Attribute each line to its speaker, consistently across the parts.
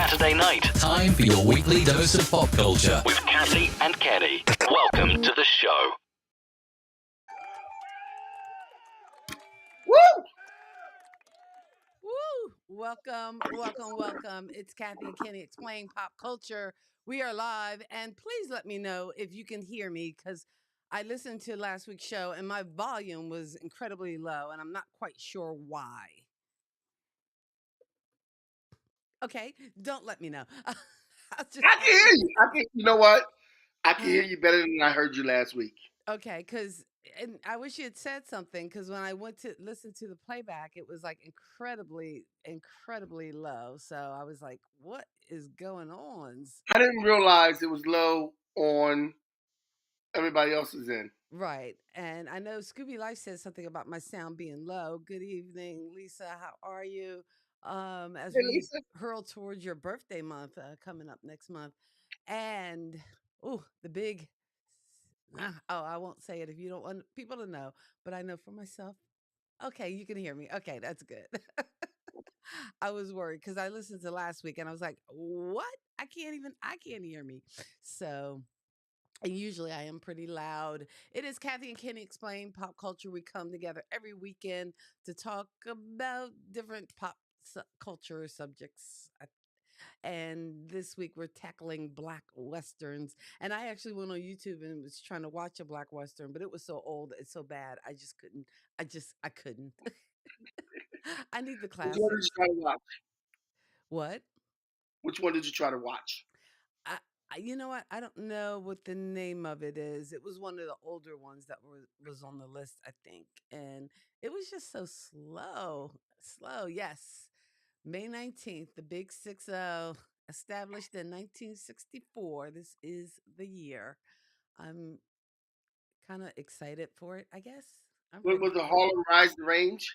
Speaker 1: Saturday night.
Speaker 2: Time for your weekly dose of pop culture.
Speaker 1: With Cassie and Kenny. Welcome to the show.
Speaker 3: Woo!
Speaker 4: Welcome. It's Kathy and Kenny explain pop culture. We are live, and please let me know if you can hear me because I listened to last week's show and my volume was incredibly low, and I'm not quite sure why. Okay, don't let me know.
Speaker 3: I can hear you. You know what? I can hear you better than I heard you last week.
Speaker 4: Okay, because and I wish you had said something because when I went to listen to the playback, it was like incredibly low. So I was like, "What is going on?"
Speaker 3: I didn't realize it was low on everybody else's end.
Speaker 4: Right, and I know Scooby Life said something about my sound being low. Good evening, Lisa. How are you? As
Speaker 3: Hey,
Speaker 4: we
Speaker 3: Lisa.
Speaker 4: hurl towards your birthday month coming up next month, and the big. I won't say it if you don't want people to know, but I know for myself. Okay, you can hear me. Okay, that's good. I was worried because I listened to last week and I was like, "What? I can't hear me." So, and usually I am pretty loud. It is Kathy and Kenny explain pop culture. We come together every weekend to talk about different culture subjects. And this week we're tackling black westerns. And I actually went on YouTube and was trying to watch a black western, but it was so old and so bad. I just couldn't. I couldn't. I need the
Speaker 3: Which one did you
Speaker 4: classics.
Speaker 3: try to watch?
Speaker 4: What?
Speaker 3: Which one did you try to watch?
Speaker 4: I, you know what? I don't know what the name of it is. It was one of the older ones that was on the list, I think, and it was just so slow. Slow, yes. May 19th, the Big 60, established in 1964. This is the year. I'm kind of excited for it, I guess. I'm
Speaker 3: Was
Speaker 4: ready
Speaker 3: the
Speaker 4: for it.
Speaker 3: Harlem Rise the Range?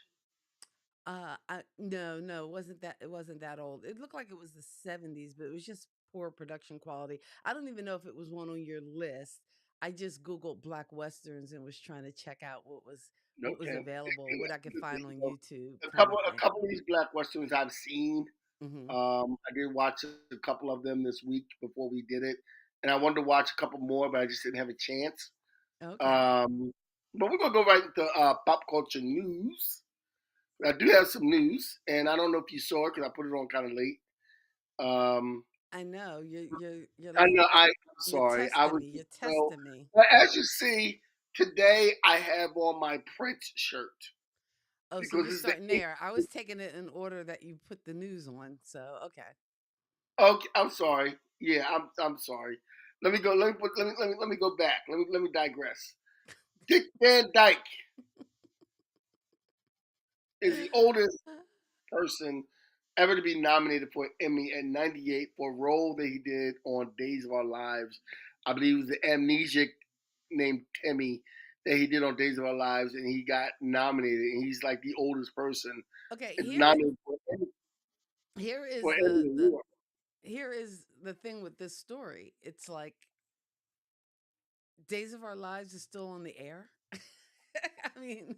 Speaker 4: No, it wasn't that old. It looked like it was the 70s, but it was just poor production quality. I don't even know if it was one on your list. I just Googled Black Westerns and was trying to check out what was
Speaker 3: Okay.
Speaker 4: available, what I could find on YouTube
Speaker 3: A
Speaker 4: kind
Speaker 3: couple,
Speaker 4: of
Speaker 3: a
Speaker 4: thing.
Speaker 3: couple of these black westerns I've seen.
Speaker 4: Hmm.
Speaker 3: I did watch a couple of them this week before we did it, and I wanted to watch a couple more, but I just didn't have a chance.
Speaker 4: Okay.
Speaker 3: Um, but we're gonna go right into pop culture news. I do have some news, and I don't know if you saw it because I put it on kind of late. Um,
Speaker 4: I know you're
Speaker 3: I
Speaker 4: like
Speaker 3: know. I'm
Speaker 4: you're
Speaker 3: sorry. I
Speaker 4: testing
Speaker 3: was
Speaker 4: me. You're
Speaker 3: so.
Speaker 4: testing me.
Speaker 3: But as you see today, I have on my Prince shirt
Speaker 4: Oh, so
Speaker 3: because
Speaker 4: you're
Speaker 3: it's the
Speaker 4: starting
Speaker 3: eighth.
Speaker 4: there. I was taking it in order that you put the news on. So okay.
Speaker 3: Okay, I'm sorry. Yeah, I'm sorry. Let me go. Let me go back. Let me digress. Dick Van Dyke is the oldest person ever to be nominated for an Emmy at 98 for a role that he did on Days of Our Lives. I believe it was the amnesiac named Timmy that he did on Days of Our Lives, and he got nominated. And he's like the oldest person
Speaker 4: Okay,
Speaker 3: nominated
Speaker 4: here
Speaker 3: for
Speaker 4: is
Speaker 3: Emmy
Speaker 4: the
Speaker 3: award.
Speaker 4: here is the thing with this story. It's like Days of Our Lives is still on the air. I mean,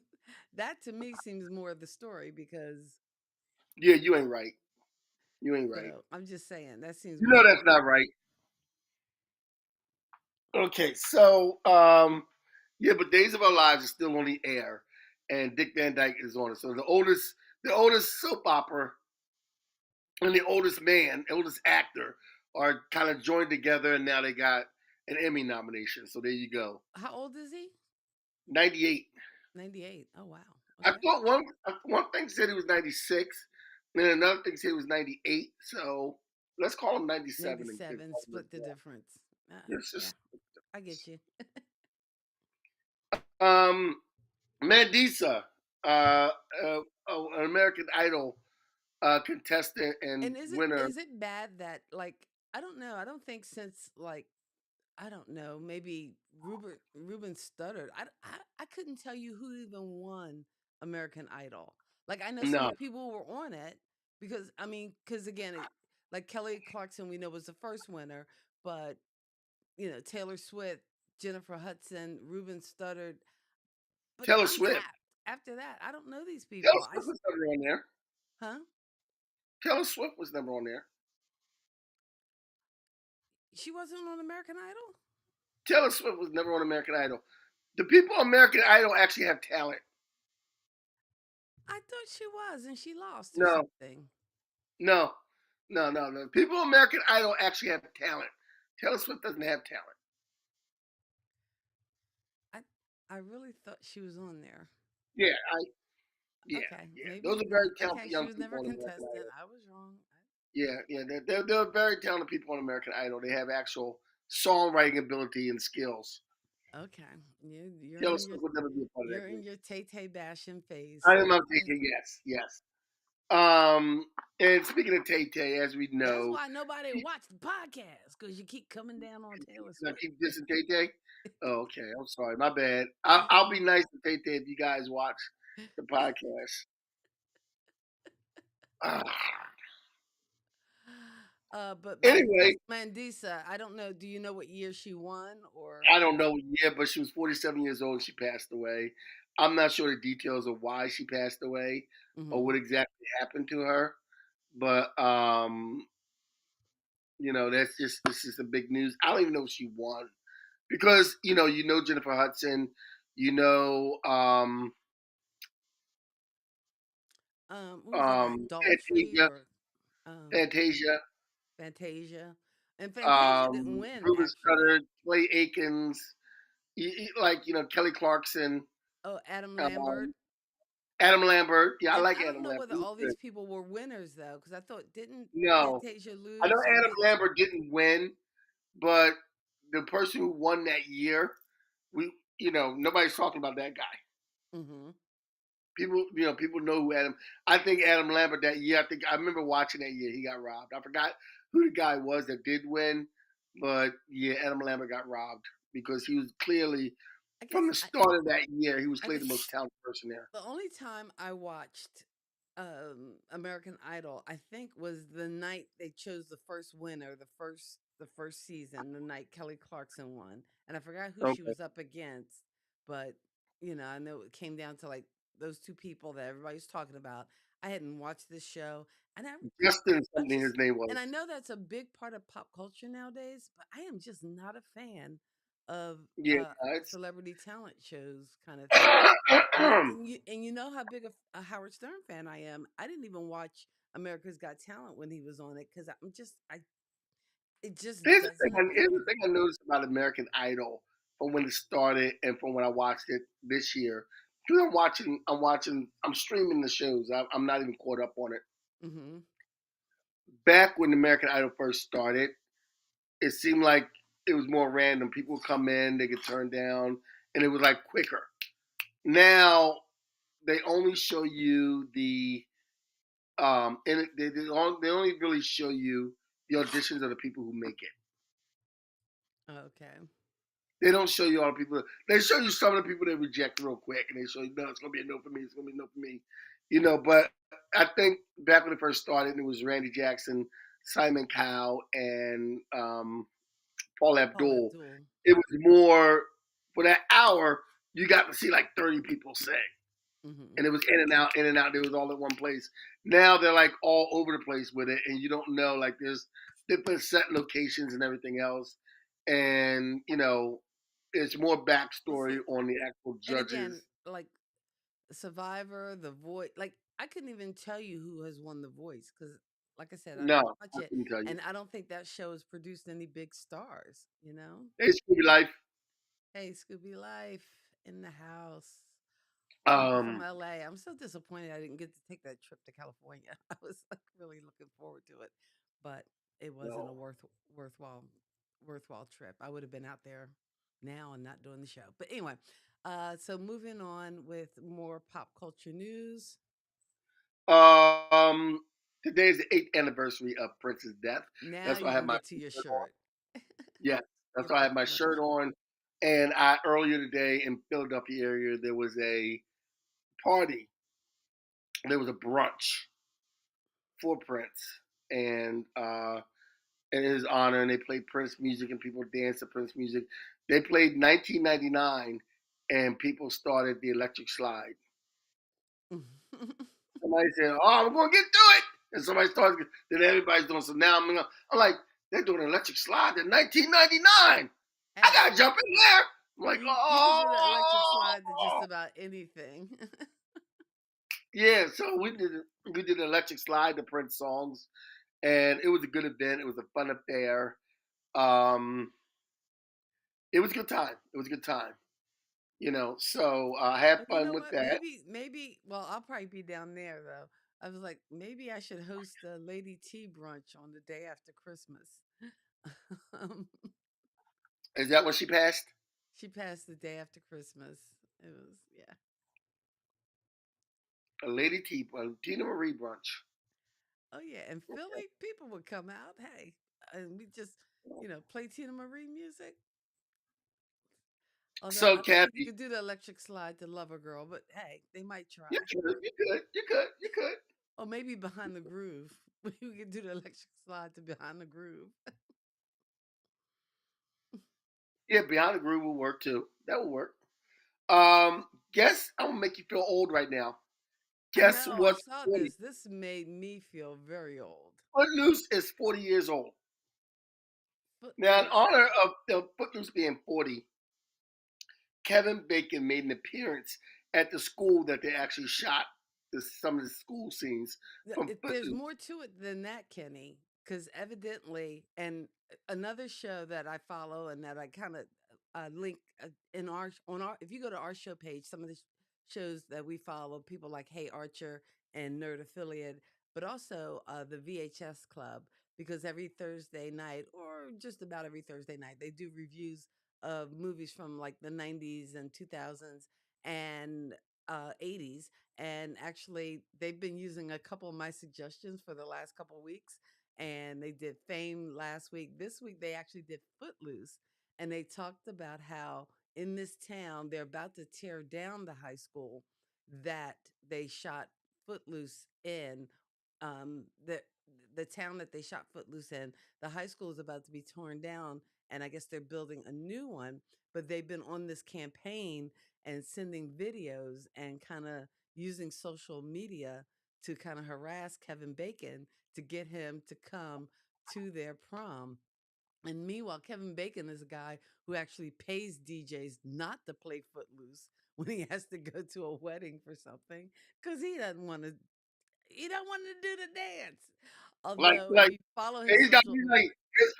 Speaker 4: that to me seems more of the story because
Speaker 3: Yeah, you ain't right. You ain't right.
Speaker 4: so I'm just saying that seems
Speaker 3: You know
Speaker 4: more.
Speaker 3: that's not right. Okay, so yeah, but Days of Our Lives is still on the air, and Dick Van Dyke is on it. So the oldest soap opera and the oldest man, oldest actor, are kind of joined together, and now they got an Emmy nomination. So there you go.
Speaker 4: How old is he?
Speaker 3: 98.
Speaker 4: 98. Oh wow.
Speaker 3: I
Speaker 4: Okay.
Speaker 3: thought one thing said he was 96, and then another thing said he was 98. So let's call him 97 and
Speaker 4: 97. Split the difference.
Speaker 3: It's
Speaker 4: Yeah,
Speaker 3: just
Speaker 4: I get you.
Speaker 3: um Mandisa, uh, an American Idol contestant and
Speaker 4: And
Speaker 3: winner.
Speaker 4: is it bad that like I don't know. I don't think since like I don't know, maybe Ruben stuttered. I couldn't tell you who even won American Idol. Like I know so
Speaker 3: No,
Speaker 4: many people were on it because I mean, because again, like Kelly Clarkson, we know was the first winner, but Taylor Swift, Jennifer Hudson, Ruben stuttered, but
Speaker 3: Taylor Swift.
Speaker 4: Untapped. After that, I don't know these
Speaker 3: Taylor
Speaker 4: people.
Speaker 3: Swift was never on there.
Speaker 4: Huh?
Speaker 3: Taylor Swift was never on there.
Speaker 4: She wasn't on American Idol?
Speaker 3: Taylor Swift was never on American Idol. The people on American Idol actually have talent.
Speaker 4: I thought she was, and she lost or
Speaker 3: No,
Speaker 4: something.
Speaker 3: no, no. People on American Idol actually have talent. Taylor Swift doesn't have talent.
Speaker 4: I I really thought she was on there.
Speaker 3: Yeah, yeah,
Speaker 4: Okay,
Speaker 3: yeah.
Speaker 4: maybe
Speaker 3: Those are
Speaker 4: no.
Speaker 3: very
Speaker 4: Okay,
Speaker 3: talented
Speaker 4: she
Speaker 3: young
Speaker 4: was never
Speaker 3: people
Speaker 4: a
Speaker 3: on American
Speaker 4: contestant.
Speaker 3: Idol.
Speaker 4: I was wrong.
Speaker 3: Yeah. They're very talented people on American Idol. They have actual songwriting ability and skills.
Speaker 4: Okay, you're
Speaker 3: Taylor
Speaker 4: in your
Speaker 3: Swift would never be a part of that
Speaker 4: you're in
Speaker 3: group.
Speaker 4: your Tay Tay bashing phase.
Speaker 3: I
Speaker 4: So
Speaker 3: am thinking yes. And speaking of Tay Tay, as we
Speaker 4: that's
Speaker 3: know,
Speaker 4: why nobody
Speaker 3: she,
Speaker 4: watched the podcast because you keep coming down on Taylor
Speaker 3: I
Speaker 4: Swift.
Speaker 3: keep dissing Tay Tay. Oh, okay. I'm sorry. My bad. I'll be nice to Tay Tay if you guys watch the podcast. Ah.
Speaker 4: But
Speaker 3: Anyway,
Speaker 4: Mandisa, I don't know. Do you know what year she won or?
Speaker 3: I don't know yet, but she was 47 years old and she passed away. I'm not sure the details of why she passed away or
Speaker 4: Hmm.
Speaker 3: what exactly happened to her. But this is the big news. I don't even know if she won. Because, Jennifer Hudson, you know,
Speaker 4: What was the guy? Daltrey
Speaker 3: Fantasia,
Speaker 4: or um
Speaker 3: Fantasia,
Speaker 4: Fantasia? And Fantasia didn't win
Speaker 3: Ruben
Speaker 4: actually.
Speaker 3: Studdard, Clay Aikens, Kelly Clarkson,
Speaker 4: Oh, Adam Lambert.
Speaker 3: um, Adam Lambert. Yeah, I
Speaker 4: And
Speaker 3: like
Speaker 4: I don't
Speaker 3: Adam
Speaker 4: know
Speaker 3: Lambert.
Speaker 4: whether
Speaker 3: He's
Speaker 4: all
Speaker 3: good.
Speaker 4: these people were winners though, because I thought didn't
Speaker 3: No,
Speaker 4: Fantasia
Speaker 3: I know
Speaker 4: lose or
Speaker 3: Adam
Speaker 4: did?
Speaker 3: Lambert didn't win, but the person who won that year, nobody's talking about that guy.
Speaker 4: Mm-hmm.
Speaker 3: People know who Adam. I think Adam Lambert that year. I remember watching that year. He got robbed. I forgot who the guy was that did win, but yeah, Adam Lambert got robbed because he was clearly
Speaker 4: I
Speaker 3: from
Speaker 4: guess
Speaker 3: the start of that year. He was
Speaker 4: I
Speaker 3: clearly
Speaker 4: guess
Speaker 3: the most talented person there.
Speaker 4: the only time I watched American Idol, I think, was the night they chose the first winner, the first season, the night Kelly Clarkson won, and I forgot who she
Speaker 3: Okay,
Speaker 4: was up against, but I know it came down to like those two people that everybody's talking about. I hadn't watched this show, and
Speaker 3: Justin
Speaker 4: I'm
Speaker 3: something his
Speaker 4: just,
Speaker 3: name
Speaker 4: and
Speaker 3: was.
Speaker 4: I know that's a big part of pop culture nowadays, but I am just not a fan of
Speaker 3: Yeah, it's
Speaker 4: celebrity talent shows kind of thing. And you know how big a Howard Stern fan I am. I didn't even watch America's Got Talent when he was on it because it just doesn't
Speaker 3: Here's
Speaker 4: appeal to
Speaker 3: the
Speaker 4: me.
Speaker 3: thing I noticed about American Idol from when it started and from when I watched it this year. Because I'm streaming the shows. I'm not even caught up on it.
Speaker 4: Hmm.
Speaker 3: Back when American Idol first started, it seemed like it was more random. People would come in, they get turned down, and it was like quicker. Now they only show you and they only really show you the auditions of the people who make it.
Speaker 4: Okay.
Speaker 3: They don't show you all the people. They show you some of the people they reject real quick, and they show you, no, it's gonna be a no for me. It's gonna be a no for me. But I think back when it first started, it was Randy Jackson, Simon Cowell, and Paul
Speaker 4: Paul
Speaker 3: Abdul.
Speaker 4: Abdul.
Speaker 3: It was more for that hour. You got to see like 30 people sing,
Speaker 4: Hmm.
Speaker 3: and it was in and out, in and out. It was all at one place. Now they're like all over the place with it, and you don't know. Like there's different set locations and everything else, and it's more
Speaker 4: Well,
Speaker 3: backstory
Speaker 4: see,
Speaker 3: on the actual
Speaker 4: and again,
Speaker 3: judges.
Speaker 4: like Survivor, The Voice, like I couldn't even tell you who has won The Voice because, like I said, I don't
Speaker 3: No,
Speaker 4: watch
Speaker 3: I
Speaker 4: it,
Speaker 3: couldn't tell you.
Speaker 4: and I don't think that show has produced any big stars. You know.
Speaker 3: Hey, Scooby Life.
Speaker 4: Hey, Scooby Life in the house. All the way from
Speaker 3: Um,
Speaker 4: LA. I'm so disappointed I didn't get to take that trip to California. I was like really looking forward to it, but it wasn't a
Speaker 3: no.
Speaker 4: worthwhile trip. I would have been out there now and not doing the show. But anyway, so moving on with more pop culture news.
Speaker 3: Um, Today is the 8th anniversary of Prince's death.
Speaker 4: Now
Speaker 3: That's why I
Speaker 4: you
Speaker 3: have
Speaker 4: can
Speaker 3: my
Speaker 4: get to your
Speaker 3: shirt on.
Speaker 4: shirt.
Speaker 3: Yeah, that's
Speaker 4: Your
Speaker 3: why I have my
Speaker 4: birthday
Speaker 3: shirt
Speaker 4: shirt.
Speaker 3: on. And I earlier today in Philadelphia area there was a party. There was a brunch for Prince, and in his honor, and they played Prince music, and people danced to Prince music. They played 1999, and people started the electric slide. Somebody said, "Oh, I'm going to get to it," and somebody started. Then everybody's doing. So now I'm like, they're doing electric slide in 1999. I
Speaker 4: Hey,
Speaker 3: gotta jump in there. I'm like,
Speaker 4: you can do the electric slide to just
Speaker 3: oh,
Speaker 4: about anything.
Speaker 3: yeah. So we did electric slide to Prince songs, and it was a good event. It was a fun affair. Um, it was a good time. It was a good time. So I had
Speaker 4: Well, you
Speaker 3: fun
Speaker 4: know
Speaker 3: with
Speaker 4: what?
Speaker 3: that.
Speaker 4: Maybe. Well, I'll probably be down there though. I was like, maybe I should host a Lady T brunch on the day after Christmas. um,
Speaker 3: Is that when she passed?
Speaker 4: she passed the day after Christmas. It was, yeah.
Speaker 3: A Lady T, a Tina Marie brunch.
Speaker 4: Oh yeah, and Philly people would come out. Hey, and we just, play Tina Marie music. Although
Speaker 3: So,
Speaker 4: I don't think you
Speaker 3: Kathy,
Speaker 4: could do the electric slide to Lover Girl, but hey, they might
Speaker 3: you
Speaker 4: try.
Speaker 3: could, you could, you could, you could.
Speaker 4: Or maybe Behind the Groove. We could do the electric slide to Behind the Groove.
Speaker 3: Yeah, Beyond the Groove will work too. That will work. Guess I'm gonna make you feel old right now.
Speaker 4: I
Speaker 3: Guess
Speaker 4: know, I
Speaker 3: what's
Speaker 4: saw
Speaker 3: 40?
Speaker 4: this. This made me feel very old.
Speaker 3: Footloose is 40 years old. Now, in
Speaker 4: Footloose.
Speaker 3: honor of the Footloose being 40, Kevin Bacon made an appearance at the school that they actually shot some of the school scenes from
Speaker 4: There's
Speaker 3: Footloose.
Speaker 4: more to it than that, Kenny, because evidently, and another show that I follow and that I kind of link in if you go to our show page, some of the shows that we follow, people like Hey Archer and Nerd Affiliate, but also the VHS Club, because every Thursday night, or just about every Thursday night, they do reviews of movies from like the 90s and 2000s and 80s, and actually they've been using a couple of my suggestions for the last couple of weeks, and they did Fame last week. This week they actually did Footloose, and they talked about how in this town they're about to tear down the high school that they shot Footloose in. The town that they shot Footloose in, the high school is about to be torn down, and I guess they're building a new one. But they've been on this campaign and sending videos and kind of using social media to kind of harass Kevin Bacon to get him to come to their prom. And meanwhile, Kevin Bacon is a guy who actually pays DJs not to play Footloose when he has to go to a wedding for something, because he don't want to do the dance.
Speaker 3: Like,
Speaker 4: Although if
Speaker 3: like
Speaker 4: you follow his
Speaker 3: he's got to
Speaker 4: social
Speaker 3: be
Speaker 4: media,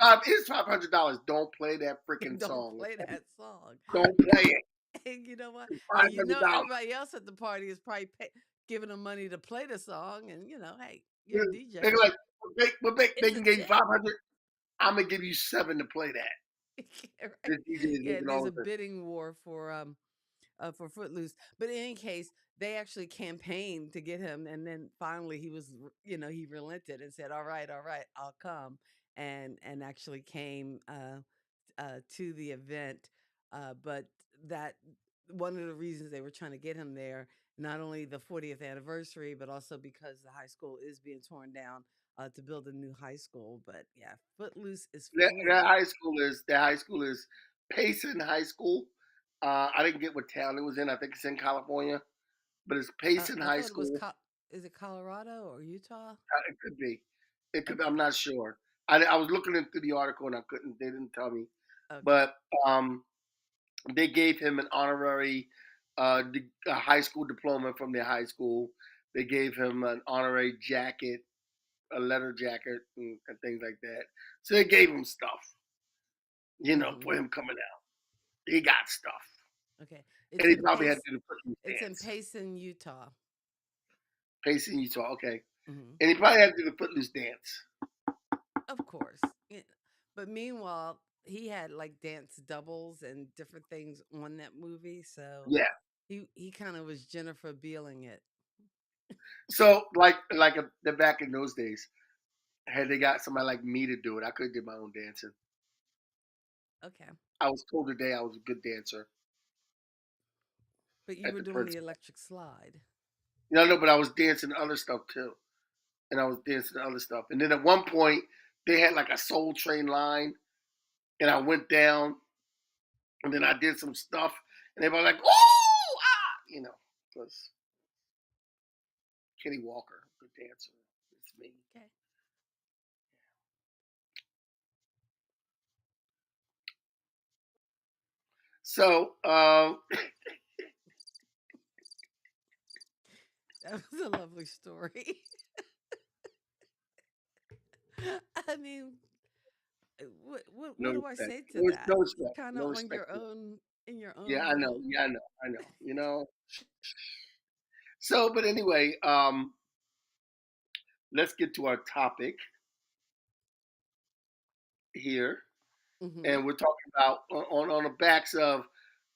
Speaker 3: like, here's $500. Don't play that freaking
Speaker 4: don't
Speaker 3: song.
Speaker 4: play that song.
Speaker 3: Don't play it.
Speaker 4: And you know what?
Speaker 3: Five
Speaker 4: And
Speaker 3: hundred dollars.
Speaker 4: everybody else at the party is probably giving them money to play the song. And hey, you're a
Speaker 3: They're
Speaker 4: DJ.
Speaker 3: like, they
Speaker 4: It's a
Speaker 3: can give you
Speaker 4: tip.
Speaker 3: 500. I'm gonna give you seven to play that.
Speaker 4: Right?
Speaker 3: This DJ is
Speaker 4: Yeah,
Speaker 3: making
Speaker 4: there's
Speaker 3: all
Speaker 4: a
Speaker 3: of this.
Speaker 4: bidding war for Footloose. But in any case, they actually campaigned to get him, and then finally he relented and said, all right, I'll come," and actually came to the event. But that one of the reasons they were trying to get him there, not only the 40th anniversary, but also because the high school is being torn down to build a new high school. But yeah, Footloose is
Speaker 3: That,
Speaker 4: 40.
Speaker 3: that high school is Payson High School. I didn't get what town it was in. I think it's in California, but it's Payson
Speaker 4: I
Speaker 3: High
Speaker 4: thought it was,
Speaker 3: School.
Speaker 4: is it Colorado or Utah?
Speaker 3: It could be. It could. I'm
Speaker 4: Okay.
Speaker 3: not sure. I was looking into the article and I couldn't. They didn't tell me.
Speaker 4: Okay.
Speaker 3: But they gave him an honorary a high school diploma from their high school. They gave him an honorary jacket, a leather jacket, and things like that. So they gave him stuff,
Speaker 4: Hmm.
Speaker 3: for him coming out. He got stuff,
Speaker 4: Okay.
Speaker 3: and he probably had to do the Christmas
Speaker 4: It's in
Speaker 3: dance.
Speaker 4: Payson, Utah.
Speaker 3: Pacing Utah, okay,
Speaker 4: Hmm.
Speaker 3: and he probably had to do the Footloose dance.
Speaker 4: Of course. Yeah. But meanwhile, he had like dance doubles and different things on that movie. So
Speaker 3: Yeah.
Speaker 4: he kind of was Jennifer Bealing it.
Speaker 3: So like the back in those days, had they got somebody like me to do it, I could have did my own dancing.
Speaker 4: Okay.
Speaker 3: I was told today I was a good dancer
Speaker 4: But you
Speaker 3: at
Speaker 4: were
Speaker 3: the
Speaker 4: doing the
Speaker 3: principal.
Speaker 4: electric slide.
Speaker 3: No, but I was dancing other stuff too, and I was dancing other stuff. And then at one point, they had like a Soul Train line, and I went down, and then I did some stuff, and they were like, "Oh, ah!" Because Kenny Walker, good dancer. It's me.
Speaker 4: Okay.
Speaker 3: So,
Speaker 4: That was a lovely story. I mean, what
Speaker 3: no
Speaker 4: do I
Speaker 3: respect,
Speaker 4: say to that?
Speaker 3: no
Speaker 4: It's
Speaker 3: respect,
Speaker 4: kind
Speaker 3: no
Speaker 4: of on
Speaker 3: respect.
Speaker 4: your own, in your
Speaker 3: Yeah,
Speaker 4: own
Speaker 3: I know.
Speaker 4: little.
Speaker 3: Yeah, I know. I know. So, but anyway, let's get to our topic here,
Speaker 4: Hmm.
Speaker 3: and we're talking about on the backs of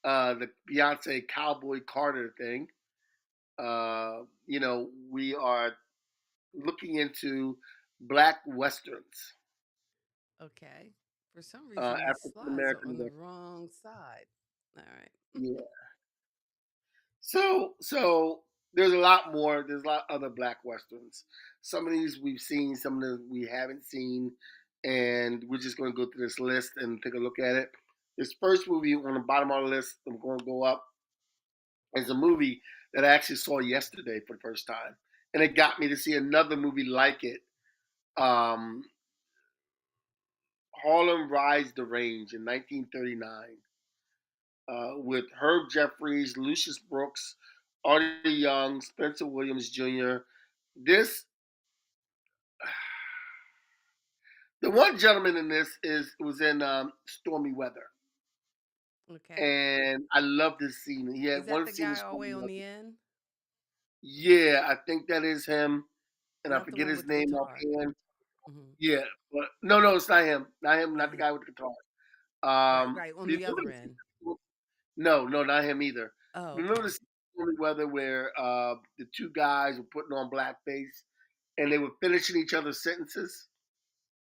Speaker 3: the Beyonce Cowboy Carter thing. We are looking into black westerns,
Speaker 4: Okay. For some reason, these
Speaker 3: African
Speaker 4: slides are
Speaker 3: American
Speaker 4: on the
Speaker 3: westerns.
Speaker 4: wrong side. All right.
Speaker 3: Yeah. So there's a lot more. There's a lot of other black westerns. Some of these we've seen, some of them we haven't seen, and we're just going to go through this list and take a look at it. This first movie on the bottom of the list, I'm going to go up, is a movie that I actually saw yesterday for the first time, and it got me to see another movie like it. Um, Harlem Rise the Range in 1939, with Herb Jeffries, Lucius Brooks, Artie Young, Spencer Williams Jr. This The one gentleman in this is was in Stormy Weather,
Speaker 4: Okay.
Speaker 3: and I love this scene. He
Speaker 4: Is
Speaker 3: had
Speaker 4: that
Speaker 3: one
Speaker 4: the
Speaker 3: scene in
Speaker 4: guy all the
Speaker 3: Stormy
Speaker 4: way on the
Speaker 3: Weather.
Speaker 4: end?
Speaker 3: Yeah, I think that is him, and I
Speaker 4: Not the
Speaker 3: forget
Speaker 4: one
Speaker 3: his
Speaker 4: with the
Speaker 3: name
Speaker 4: guitar.
Speaker 3: offhand.
Speaker 4: Hmm.
Speaker 3: Yeah, but no, it's not him. Not him. Not the
Speaker 4: Uh-huh.
Speaker 3: guy with the guitar.
Speaker 4: Right, right. On the
Speaker 3: Remember
Speaker 4: other
Speaker 3: the
Speaker 4: end.
Speaker 3: No, not him either.
Speaker 4: Oh,
Speaker 3: Remember
Speaker 4: okay.
Speaker 3: the scene in Stormy Weather where the two guys were putting on blackface and they were finishing each other's sentences?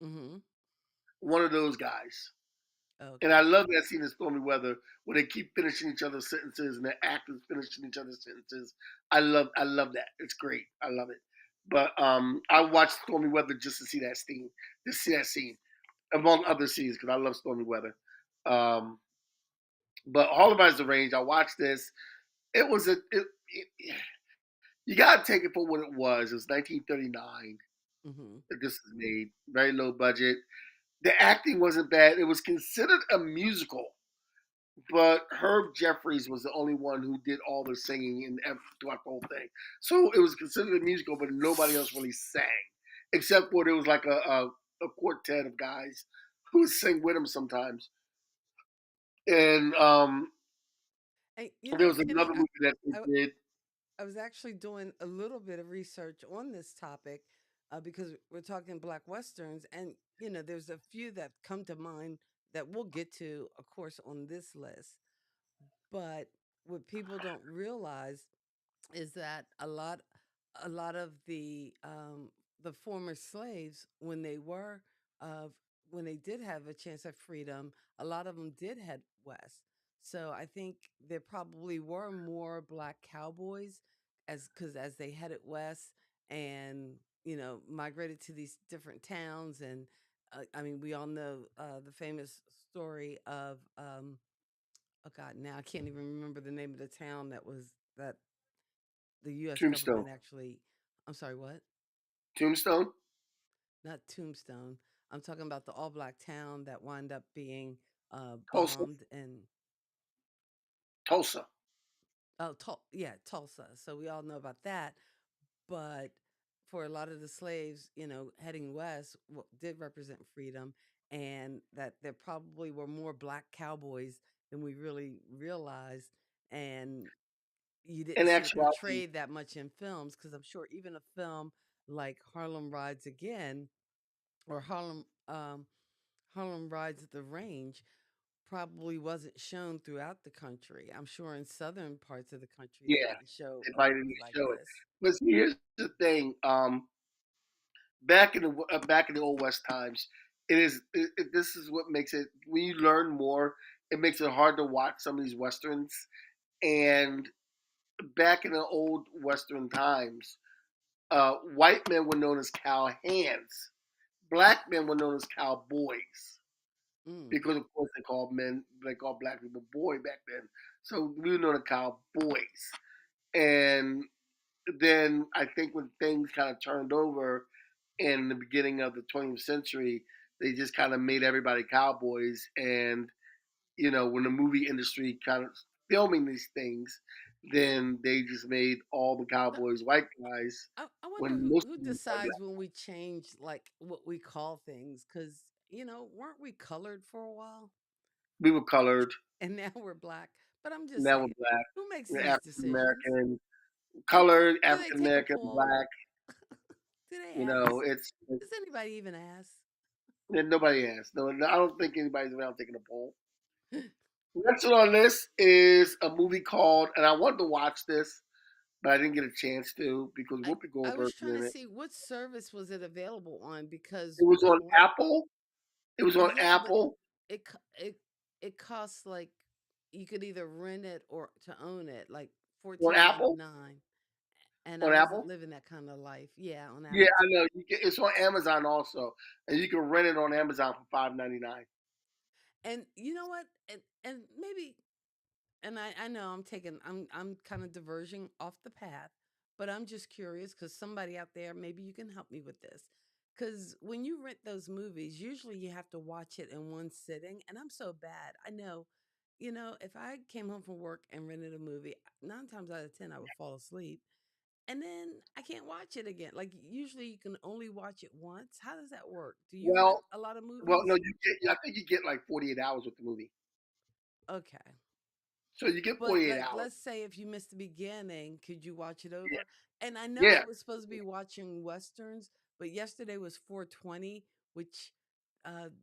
Speaker 4: Mm-hmm.
Speaker 3: One of those guys. And I
Speaker 4: Okay.
Speaker 3: love that scene in Stormy Weather where they keep finishing each other's sentences and the actors finishing each other's sentences. I love that. It's great. I love it. But I watched Stormy Weather just to see that scene, among other scenes, because I love Stormy Weather. Um, but Harlem Rise the Range, I watched this. It was you gotta take it for what it was. It was 1939
Speaker 4: Mm-hmm.
Speaker 3: that this was made, very low budget. The acting wasn't bad. It was considered a musical, but Herb Jeffries was the only one who did all the singing throughout the whole thing. So it was considered a musical, but nobody else really sang, except for there was like a quartet of guys who would sing with him sometimes. And
Speaker 4: And
Speaker 3: there was
Speaker 4: Kenny,
Speaker 3: another movie that they
Speaker 4: I,
Speaker 3: did.
Speaker 4: I was actually doing a little bit of research on this topic because we're talking Black Westerns, and there's a few that come to mind that we'll get to, of course, on this list. But what people don't realize is that a lot of the former slaves, uh, when they did have a chance at freedom, a lot of them did head west. So I think there probably were more black cowboys as they headed west and migrated to these different towns. And I mean, we all know the famous story of oh God, now I can't even remember the name of the town that the U.S.
Speaker 3: Tombstone.
Speaker 4: government actually. I'm sorry, what?
Speaker 3: Tombstone?
Speaker 4: Not Tombstone. I'm talking about the all black town that wound up being
Speaker 3: Tulsa.
Speaker 4: bombed and
Speaker 3: Tulsa.
Speaker 4: Yeah, Tulsa. So we all know about that. But for a lot of the slaves, heading west did represent freedom, and that there probably were more black cowboys than we really realized. And you didn't
Speaker 3: In
Speaker 4: see it
Speaker 3: actuality,
Speaker 4: portrayed that much in films because I'm sure even a film like Harlem Rides Again or Harlem Rides the Range probably wasn't shown throughout the country. I'm sure in southern parts of the country they
Speaker 3: yeah,
Speaker 4: didn't show
Speaker 3: they
Speaker 4: a
Speaker 3: probably didn't
Speaker 4: movie like
Speaker 3: show it.
Speaker 4: this.
Speaker 3: But see, here's the thing. Back in the old west times, this is what makes it. When you learn more, it makes it hard to watch some of these westerns. And back in the old western times, white men were known as cowhands. Black men were known as cowboys
Speaker 4: Mm,
Speaker 3: because, of course, they called black people boy back then. So we were known as cowboys. And then I think when things kind of turned over in the beginning of the 20th century, they just kind of made everybody cowboys, and when the movie industry kind of filming these things, then they just made all the
Speaker 4: But
Speaker 3: cowboys white guys
Speaker 4: I wonder
Speaker 3: when most
Speaker 4: who
Speaker 3: of them are
Speaker 4: decides
Speaker 3: black.
Speaker 4: when we change like what we call things, because weren't we colored for a while,
Speaker 3: We were colored,
Speaker 4: and now we're black. But I'm just
Speaker 3: now we're
Speaker 4: saying,
Speaker 3: black,
Speaker 4: who makes
Speaker 3: we're
Speaker 4: these
Speaker 3: African
Speaker 4: decisions?
Speaker 3: American,
Speaker 4: And
Speaker 3: colored,
Speaker 4: do they
Speaker 3: African
Speaker 4: take a
Speaker 3: American,
Speaker 4: poll?
Speaker 3: black.
Speaker 4: Do they
Speaker 3: You
Speaker 4: ask?
Speaker 3: know, it's
Speaker 4: Does anybody even ask?
Speaker 3: nobody asked. No, I don't think anybody's around taking a poll. Next on our list is a movie called, and I wanted to watch this, but I didn't get a chance to because
Speaker 4: I
Speaker 3: Whoopi
Speaker 4: I
Speaker 3: Goldberg
Speaker 4: was
Speaker 3: was
Speaker 4: trying to
Speaker 3: in it.
Speaker 4: see what service was it available on,
Speaker 3: It
Speaker 4: because
Speaker 3: was on Apple. It was on
Speaker 4: yeah, but
Speaker 3: Apple
Speaker 4: it it costs like you could either rent it or to own it, like
Speaker 3: on Apple
Speaker 4: 14.99, and I
Speaker 3: on
Speaker 4: wasn't
Speaker 3: Apple.
Speaker 4: living that kind of life. Yeah, on
Speaker 3: Yeah,
Speaker 4: Apple
Speaker 3: I
Speaker 4: TV.
Speaker 3: know. It's on Amazon also, and you can rent it on Amazon for $5.99.
Speaker 4: And you know what? And maybe, and I know I'm kind of diverging off the path, but I'm just curious because somebody out there, maybe you can help me with this. Because when you rent those movies, usually you have to watch it in one sitting, and I'm so bad. I know, if I came home from work and rented a movie, 9 times out of 10 I would fall asleep, and then I can't watch it again. Like usually you can only watch it once. How does that work? Do you rent
Speaker 3: Well,
Speaker 4: a lot of
Speaker 3: no,
Speaker 4: movies?
Speaker 3: I think you get like 48 hours with the movie,
Speaker 4: Okay.
Speaker 3: so you get
Speaker 4: But
Speaker 3: 48
Speaker 4: like,
Speaker 3: hours.
Speaker 4: let's say if you missed the beginning, could you watch it
Speaker 3: Yeah,
Speaker 4: over? And I know I
Speaker 3: yeah.
Speaker 4: was supposed to be watching westerns, but yesterday was 420, which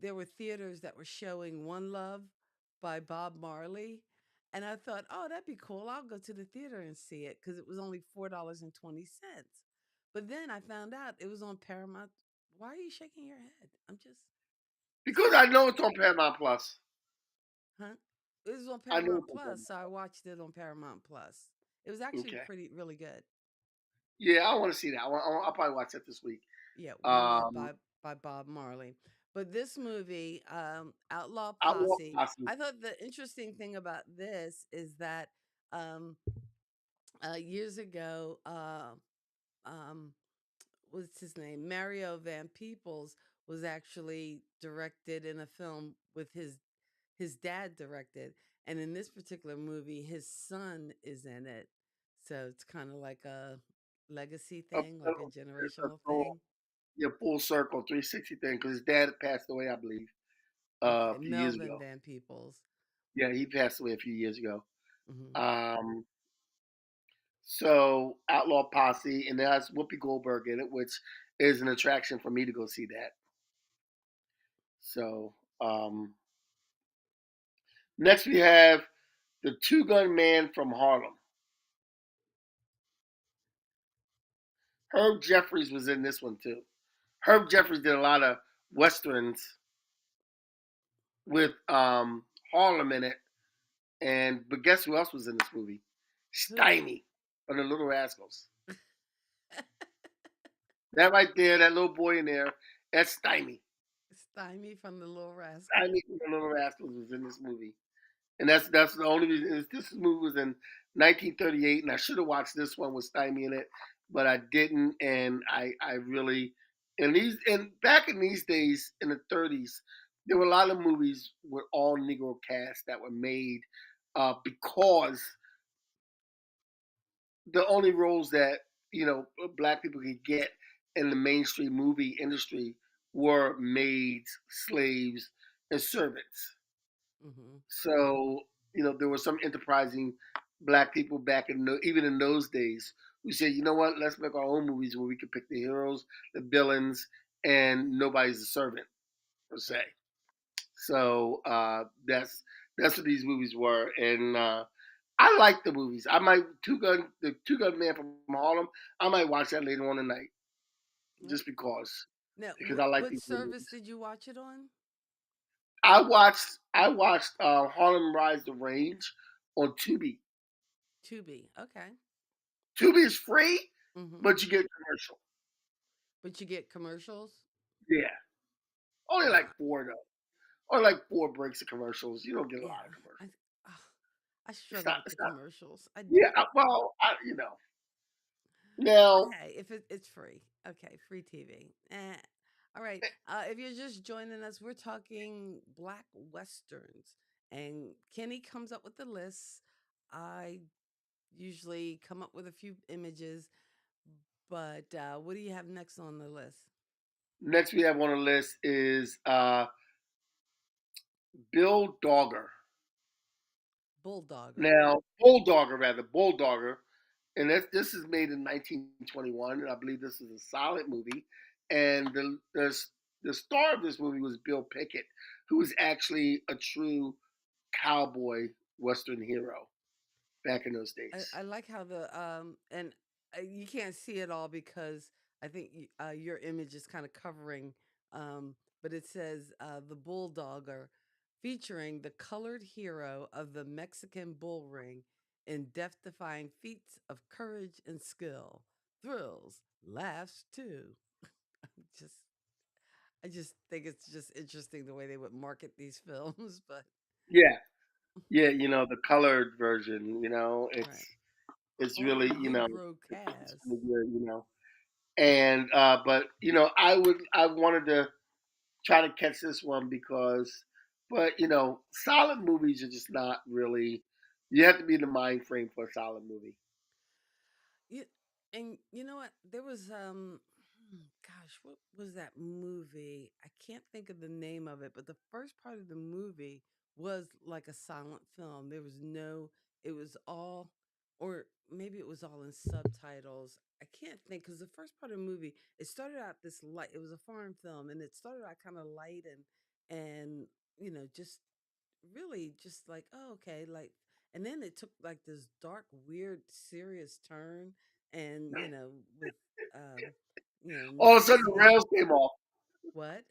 Speaker 4: there were theaters that were showing One Love by Bob Marley, and I thought, oh, that'd be cool. I'll go to the theater and see it because it was only $4.20. But then I found out it was on Paramount. Why are you shaking your head? I'm just
Speaker 3: Because I know it's on Paramount Plus.
Speaker 4: Huh? It was on
Speaker 3: I know
Speaker 4: Paramount
Speaker 3: it's on
Speaker 4: Plus,
Speaker 3: Paramount.
Speaker 4: so I watched it on Paramount Plus. It was actually
Speaker 3: Okay.
Speaker 4: really good.
Speaker 3: Yeah, I want to see that. I'll probably watch that this week.
Speaker 4: Yeah, One Love
Speaker 3: Um,
Speaker 4: by Bob Marley. But this movie, Outlaw
Speaker 3: Outlaw
Speaker 4: Posse,
Speaker 3: Posse.
Speaker 4: I thought the interesting thing about this is that um, years ago, um, what's his name? Mario Van Peebles was actually directed in a film with his dad directed, and in this particular movie, his son is in it. So it's kind of like a legacy
Speaker 3: A,
Speaker 4: thing, like a
Speaker 3: it's a
Speaker 4: generational
Speaker 3: full,
Speaker 4: thing.
Speaker 3: yeah, full circle 360 thing because his dad passed away, I believe,
Speaker 4: Okay,
Speaker 3: a few years
Speaker 4: Melvin
Speaker 3: ago.
Speaker 4: Van Peebles.
Speaker 3: Yeah, he passed away a few years ago.
Speaker 4: Hmm.
Speaker 3: Um, so Outlaw Posse, and it has Whoopi Goldberg in it, which is an attraction for me to go see that. So next we have the Two Gun Man from Harlem. Herb Jeffries was in this one too. Herb Jeffries did a lot of westerns with Harlem in it, and but guess who else was in this movie?
Speaker 4: Who?
Speaker 3: Stymie from the Little Rascals. That right there, that little boy in there, that's Stymie.
Speaker 4: Stymie from the Little Rascals.
Speaker 3: Stymie from the Little Rascals was in this movie. And that's the only reason. This movie was in 1938, and I should have watched this one with Stymie in it, but I didn't. And I really, and back in these days in the 30s, there were a lot of movies with all Negro casts that were made because the only roles that black people could get in the mainstream movie industry were maids, slaves, and servants.
Speaker 4: Hmm.
Speaker 3: So, there were some enterprising black people back even in those days who said, you know what, let's make our own movies where we can pick the heroes, the villains, and nobody's a servant per se. So that's what these movies were, and I like the movies. I might the Two Gun Man from Harlem. I might watch that later on tonight just
Speaker 4: Now,
Speaker 3: because I like
Speaker 4: what
Speaker 3: these movies.
Speaker 4: service did you watch it on?
Speaker 3: I watched Harlem Rise the Range on Tubi.
Speaker 4: Tubi. Okay.
Speaker 3: Tubi is free,
Speaker 4: Hmm.
Speaker 3: but you get commercial.
Speaker 4: But you get commercials.
Speaker 3: Yeah, only like
Speaker 4: Wow.
Speaker 3: four though. Only like four breaks of commercials. You don't get a
Speaker 4: Yeah.
Speaker 3: lot of
Speaker 4: I,
Speaker 3: commercials.
Speaker 4: ah, I
Speaker 3: It's
Speaker 4: struggle
Speaker 3: not.
Speaker 4: with the
Speaker 3: It's not.
Speaker 4: commercials. I
Speaker 3: Yeah.
Speaker 4: do.
Speaker 3: Well, now.
Speaker 4: But hey, if it's free, okay, free TV. All right. If you're just joining us, we're talking black westerns, and Kenny comes up with the lists. I usually come up with a few images, but what do you have next on the list?
Speaker 3: Next we have on the list is Bill Dogger.
Speaker 4: Bulldogger.
Speaker 3: Now, Bulldogger rather, Bulldogger, and this is made in 1921, and I believe this is a silent movie. And the star of this movie was Bill Pickett, who was actually a true cowboy western hero back in those days.
Speaker 4: I like how the and you can't see it all because I think your image is kind of covering, but it says the Bulldogger, featuring the colored hero of the Mexican bull ring in death-defying feats of courage and skill, thrills, laughs too. just I just think it's just interesting the way they would market these films, but
Speaker 3: Yeah, yeah, the colored version,
Speaker 4: right.
Speaker 3: it's
Speaker 4: All
Speaker 3: really,
Speaker 4: Negro
Speaker 3: it's
Speaker 4: cast.
Speaker 3: really good. And but I wanted to try to catch this one because, but solid movies are just not really. You have to be in the mind frame for a solid movie.
Speaker 4: You, and you know what? There was gosh, what was that movie? I can't think of the name of it, but the first part of the movie was like a silent film. There was no, it was all, or maybe it was all in subtitles. I can't think because the first part of the movie, it started out this light. It was a foreign film, and it started out kind of light and just really just like, oh, okay, like, and then it took like this dark, weird, serious turn, and with um,
Speaker 3: All of a sudden, the
Speaker 4: Nazis.
Speaker 3: rails came off.
Speaker 4: What?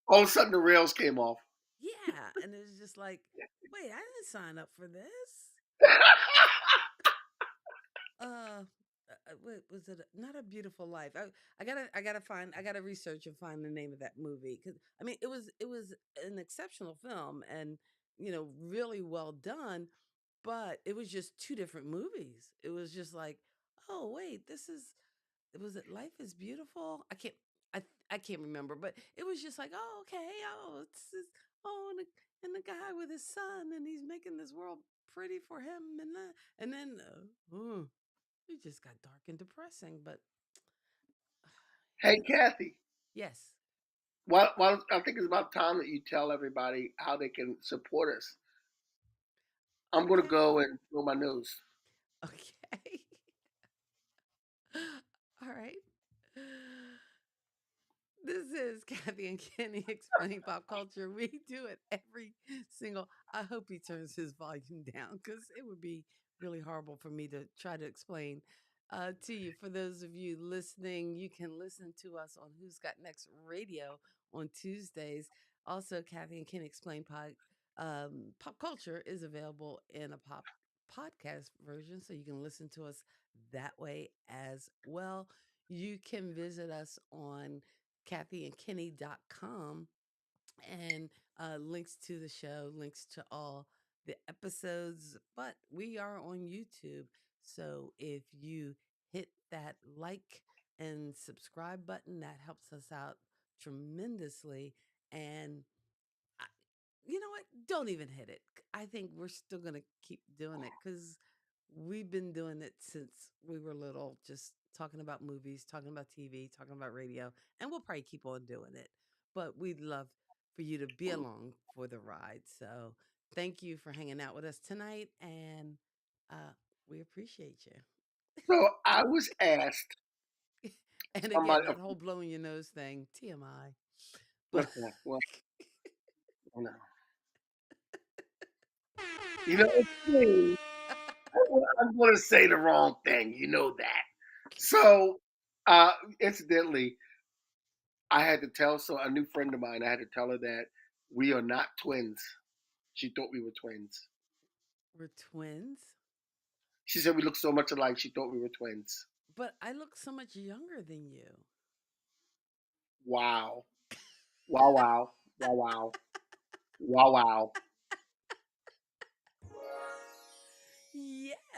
Speaker 3: All of a sudden, the rails came off.
Speaker 4: Yeah, and it was just like, wait, I didn't sign up for this. Uh, what was it? Not a Beautiful Life. I gotta research and find the name of that movie because I mean it was an exceptional film and really well done, but it was just two different movies. It was just like, oh wait, this is was it Life is Beautiful? I I can't remember, but it was just like, oh okay, oh it's this, oh and the guy with his son and he's making this world pretty for him and then it just got dark and depressing, but
Speaker 3: Hey,
Speaker 4: you know,
Speaker 3: Kathy.
Speaker 4: yes.
Speaker 3: Well, I think it's about time that you tell everybody how they can support us. I'm gonna
Speaker 4: Okay.
Speaker 3: go and fill my nose.
Speaker 4: Okay. All right. This is Kathy and Kenny explaining pop culture. We do it every single. I hope he turns his volume down because it would be really horrible for me to try to explain to you. For those of you listening, you can listen to us on Who's Got Next Radio on Tuesdays. Also, Kathy and Kenny explain pop culture is available in a podcast version, so you can listen to us that way as well. You can visit us on kathyandkenny.com and links to the show, links to all the episodes. But we are on YouTube. So if you hit that like and subscribe button, that helps us out tremendously. And I, you know what? Don't even hit it. I think we're still going to keep doing it because we've been doing it since we were little, just talking about movies, talking about TV, talking about radio, and we'll probably keep on doing it. But we'd love for you to be along for the ride. So thank you for hanging out with us tonight, and uh, we appreciate
Speaker 3: So I was asked
Speaker 4: you. And again,
Speaker 3: somebody.
Speaker 4: that whole blowing your nose thing, TMI. But
Speaker 3: Okay, well, you know, it's me. I'm going to say the wrong thing. You know that. So, incidentally, I had to tell a new friend of mine. I had to tell her that we are not twins. She thought we were twins.
Speaker 4: we're twins.
Speaker 3: She said we look so much alike. She thought we were twins.
Speaker 4: But I look so much younger than you.
Speaker 3: Wow! Wow! Wow! Wow! Wow! Wow! Wow!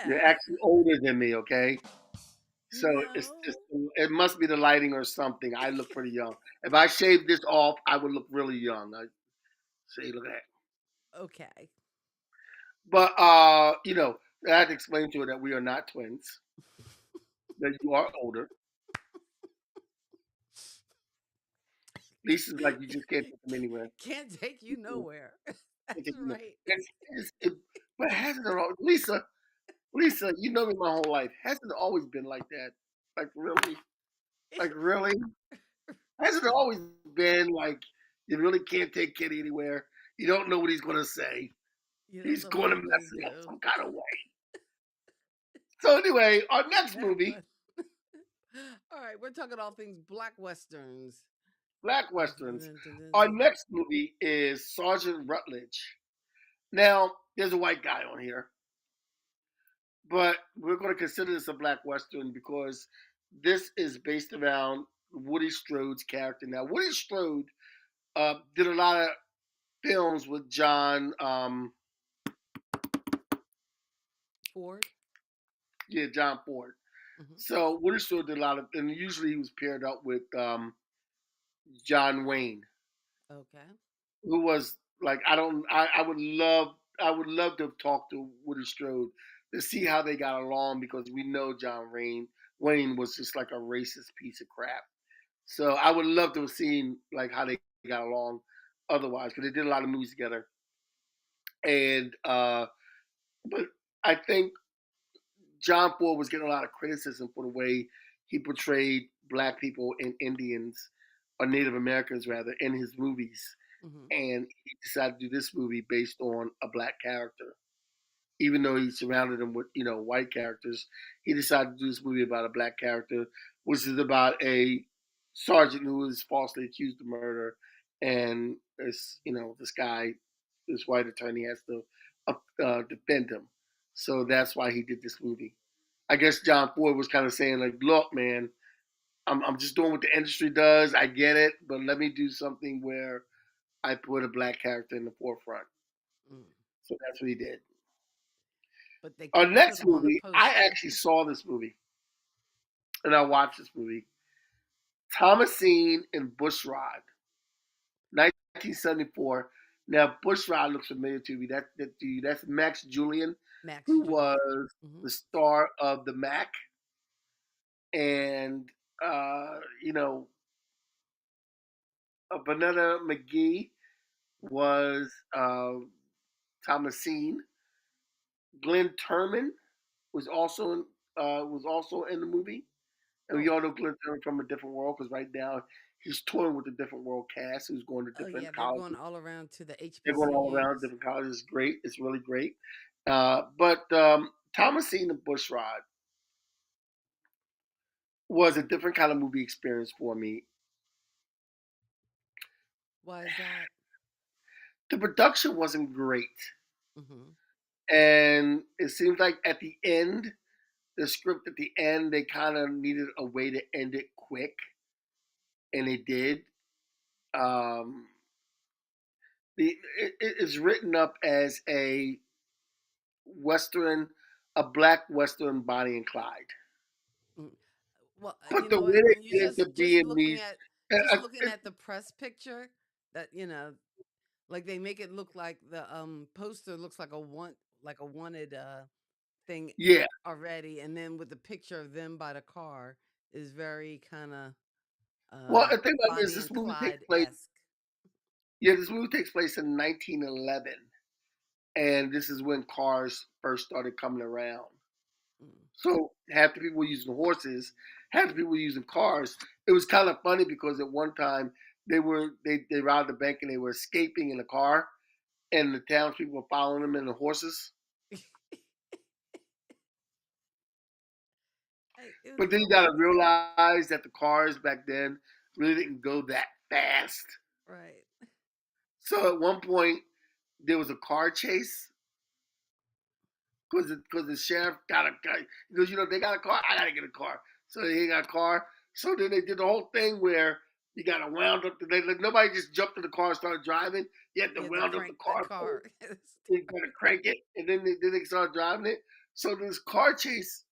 Speaker 3: You're
Speaker 4: Yeah.
Speaker 3: actually older than me. Okay. So it's
Speaker 4: No.
Speaker 3: it must be the lighting or something. I look pretty young. If I shaved this off, I would look really young. I say, look at that.
Speaker 4: Okay.
Speaker 3: But I had to explain to her that we are not twins. That you are older. Lisa's like you just can't take them anywhere.
Speaker 4: Can't take you nowhere.
Speaker 3: Can't
Speaker 4: That's
Speaker 3: take them nowhere.
Speaker 4: right.
Speaker 3: And but hasn't it always, Lisa, you know me my whole life. Hasn't it always been like that? Like really? Like really? Hasn't it always been like you really can't take Kenny anywhere? You don't know what he's gonna say.
Speaker 4: You don't
Speaker 3: He's
Speaker 4: know what
Speaker 3: going to
Speaker 4: he's gonna
Speaker 3: mess it up
Speaker 4: do.
Speaker 3: some kind of way. So anyway, our next
Speaker 4: That
Speaker 3: movie,
Speaker 4: one. All right, we're talking all things black westerns.
Speaker 3: Black
Speaker 4: Dun,
Speaker 3: Westerns.
Speaker 4: dun, dun, dun,
Speaker 3: Our
Speaker 4: dun.
Speaker 3: next movie is Sergeant Rutledge. Now, there's a white guy on here, but we're going to consider this a Black Western because this is based around Woody Strode's character. Now, Woody Strode did a lot of films with
Speaker 4: Ford.
Speaker 3: John Ford.
Speaker 4: Hmm.
Speaker 3: So Woody Strode did a lot of, and usually he was paired up with John Wayne,
Speaker 4: Okay.
Speaker 3: who was like I would love to talk to Woody Strode to see how they got along because we know Wayne was just like a racist piece of crap. So I would love to have seen like how they got along otherwise because they did a lot of movies together. And but I think John Ford was getting a lot of criticism for the way he portrayed black people and Indians or Native Americans rather in his movies.
Speaker 4: Hmm.
Speaker 3: And he decided to do this movie based on a black character. Even though he surrounded him with, white characters, he decided to do this movie about a black character, which is about a sergeant who is falsely accused of murder, and this white attorney has to defend him. So that's why he did this movie. I guess John Ford was kind of saying like, "Look, man, I'm just doing what the industry does. I get it, but let me do something where I put a black character in the forefront."
Speaker 4: Mm.
Speaker 3: So that's what he did.
Speaker 4: But they
Speaker 3: Our
Speaker 4: couldn't put
Speaker 3: next
Speaker 4: them on the
Speaker 3: movie, I
Speaker 4: poster.
Speaker 3: actually saw this movie and I watched this movie. Thomasine and Bushrod, 1974. Now Bushrod looks familiar to me. That's Max Julian,
Speaker 4: Max
Speaker 3: who
Speaker 4: Julian.
Speaker 3: was
Speaker 4: Hmm.
Speaker 3: the star of the Mac, and uh, you know, Vanetta McGee was Thomasine. Glenn Turman was also in the movie. And we
Speaker 4: Oh,
Speaker 3: all know Glenn Turman from A Different World because right now he's touring with the Different World cast who's going to
Speaker 4: oh yeah,
Speaker 3: different
Speaker 4: they're going
Speaker 3: colleges.
Speaker 4: all around to the
Speaker 3: They're going all around
Speaker 4: HBCUs.
Speaker 3: different colleges. It's great. It's really great. But Thomasine and Bushrod was a different kind of movie experience for me.
Speaker 4: Why is that?
Speaker 3: The production wasn't great.
Speaker 4: Hmm.
Speaker 3: And it seems like at the end, the script at the end, they kind of needed a way to end it quick. And they did. Um, it is written up as Western, a black Western Bonnie and Clyde.
Speaker 4: Mm. Well,
Speaker 3: But
Speaker 4: you
Speaker 3: the
Speaker 4: know
Speaker 3: way
Speaker 4: what?
Speaker 3: they
Speaker 4: When you
Speaker 3: get into
Speaker 4: just
Speaker 3: being
Speaker 4: looking
Speaker 3: these,
Speaker 4: at
Speaker 3: uh,
Speaker 4: just
Speaker 3: uh,
Speaker 4: looking at the press picture, that like they make it look like the poster looks like a wanted thing
Speaker 3: yeah.
Speaker 4: already, and then with the picture of them by the car is very kind of
Speaker 3: Well, the thing about this,
Speaker 4: Bonnie
Speaker 3: this
Speaker 4: and
Speaker 3: movie takes
Speaker 4: Clyde
Speaker 3: place.
Speaker 4: esque.
Speaker 3: Yeah, this movie takes place in 1911, and this is when cars first started coming around.
Speaker 4: Mm.
Speaker 3: So half the people were using horses, half the people were using cars. It was kind of funny because at one time they robbed the bank and they were escaping in a car, and the townspeople were following them in the horses.
Speaker 4: It was
Speaker 3: But then you
Speaker 4: so
Speaker 3: gotta
Speaker 4: funny,
Speaker 3: realize that the cars back then really didn't go that fast.
Speaker 4: right?
Speaker 3: So at one point there was a car chase because the sheriff got a guy. He goes, they got a car. I gotta get a car. So he got a car. So then they did the whole thing where you gotta wound up. Nobody just jumped in the car and started driving. You had to
Speaker 4: You had to
Speaker 3: wound up the
Speaker 4: crank the
Speaker 3: car
Speaker 4: car.
Speaker 3: first. You gotta crank it, and then they start driving it. So this car chase.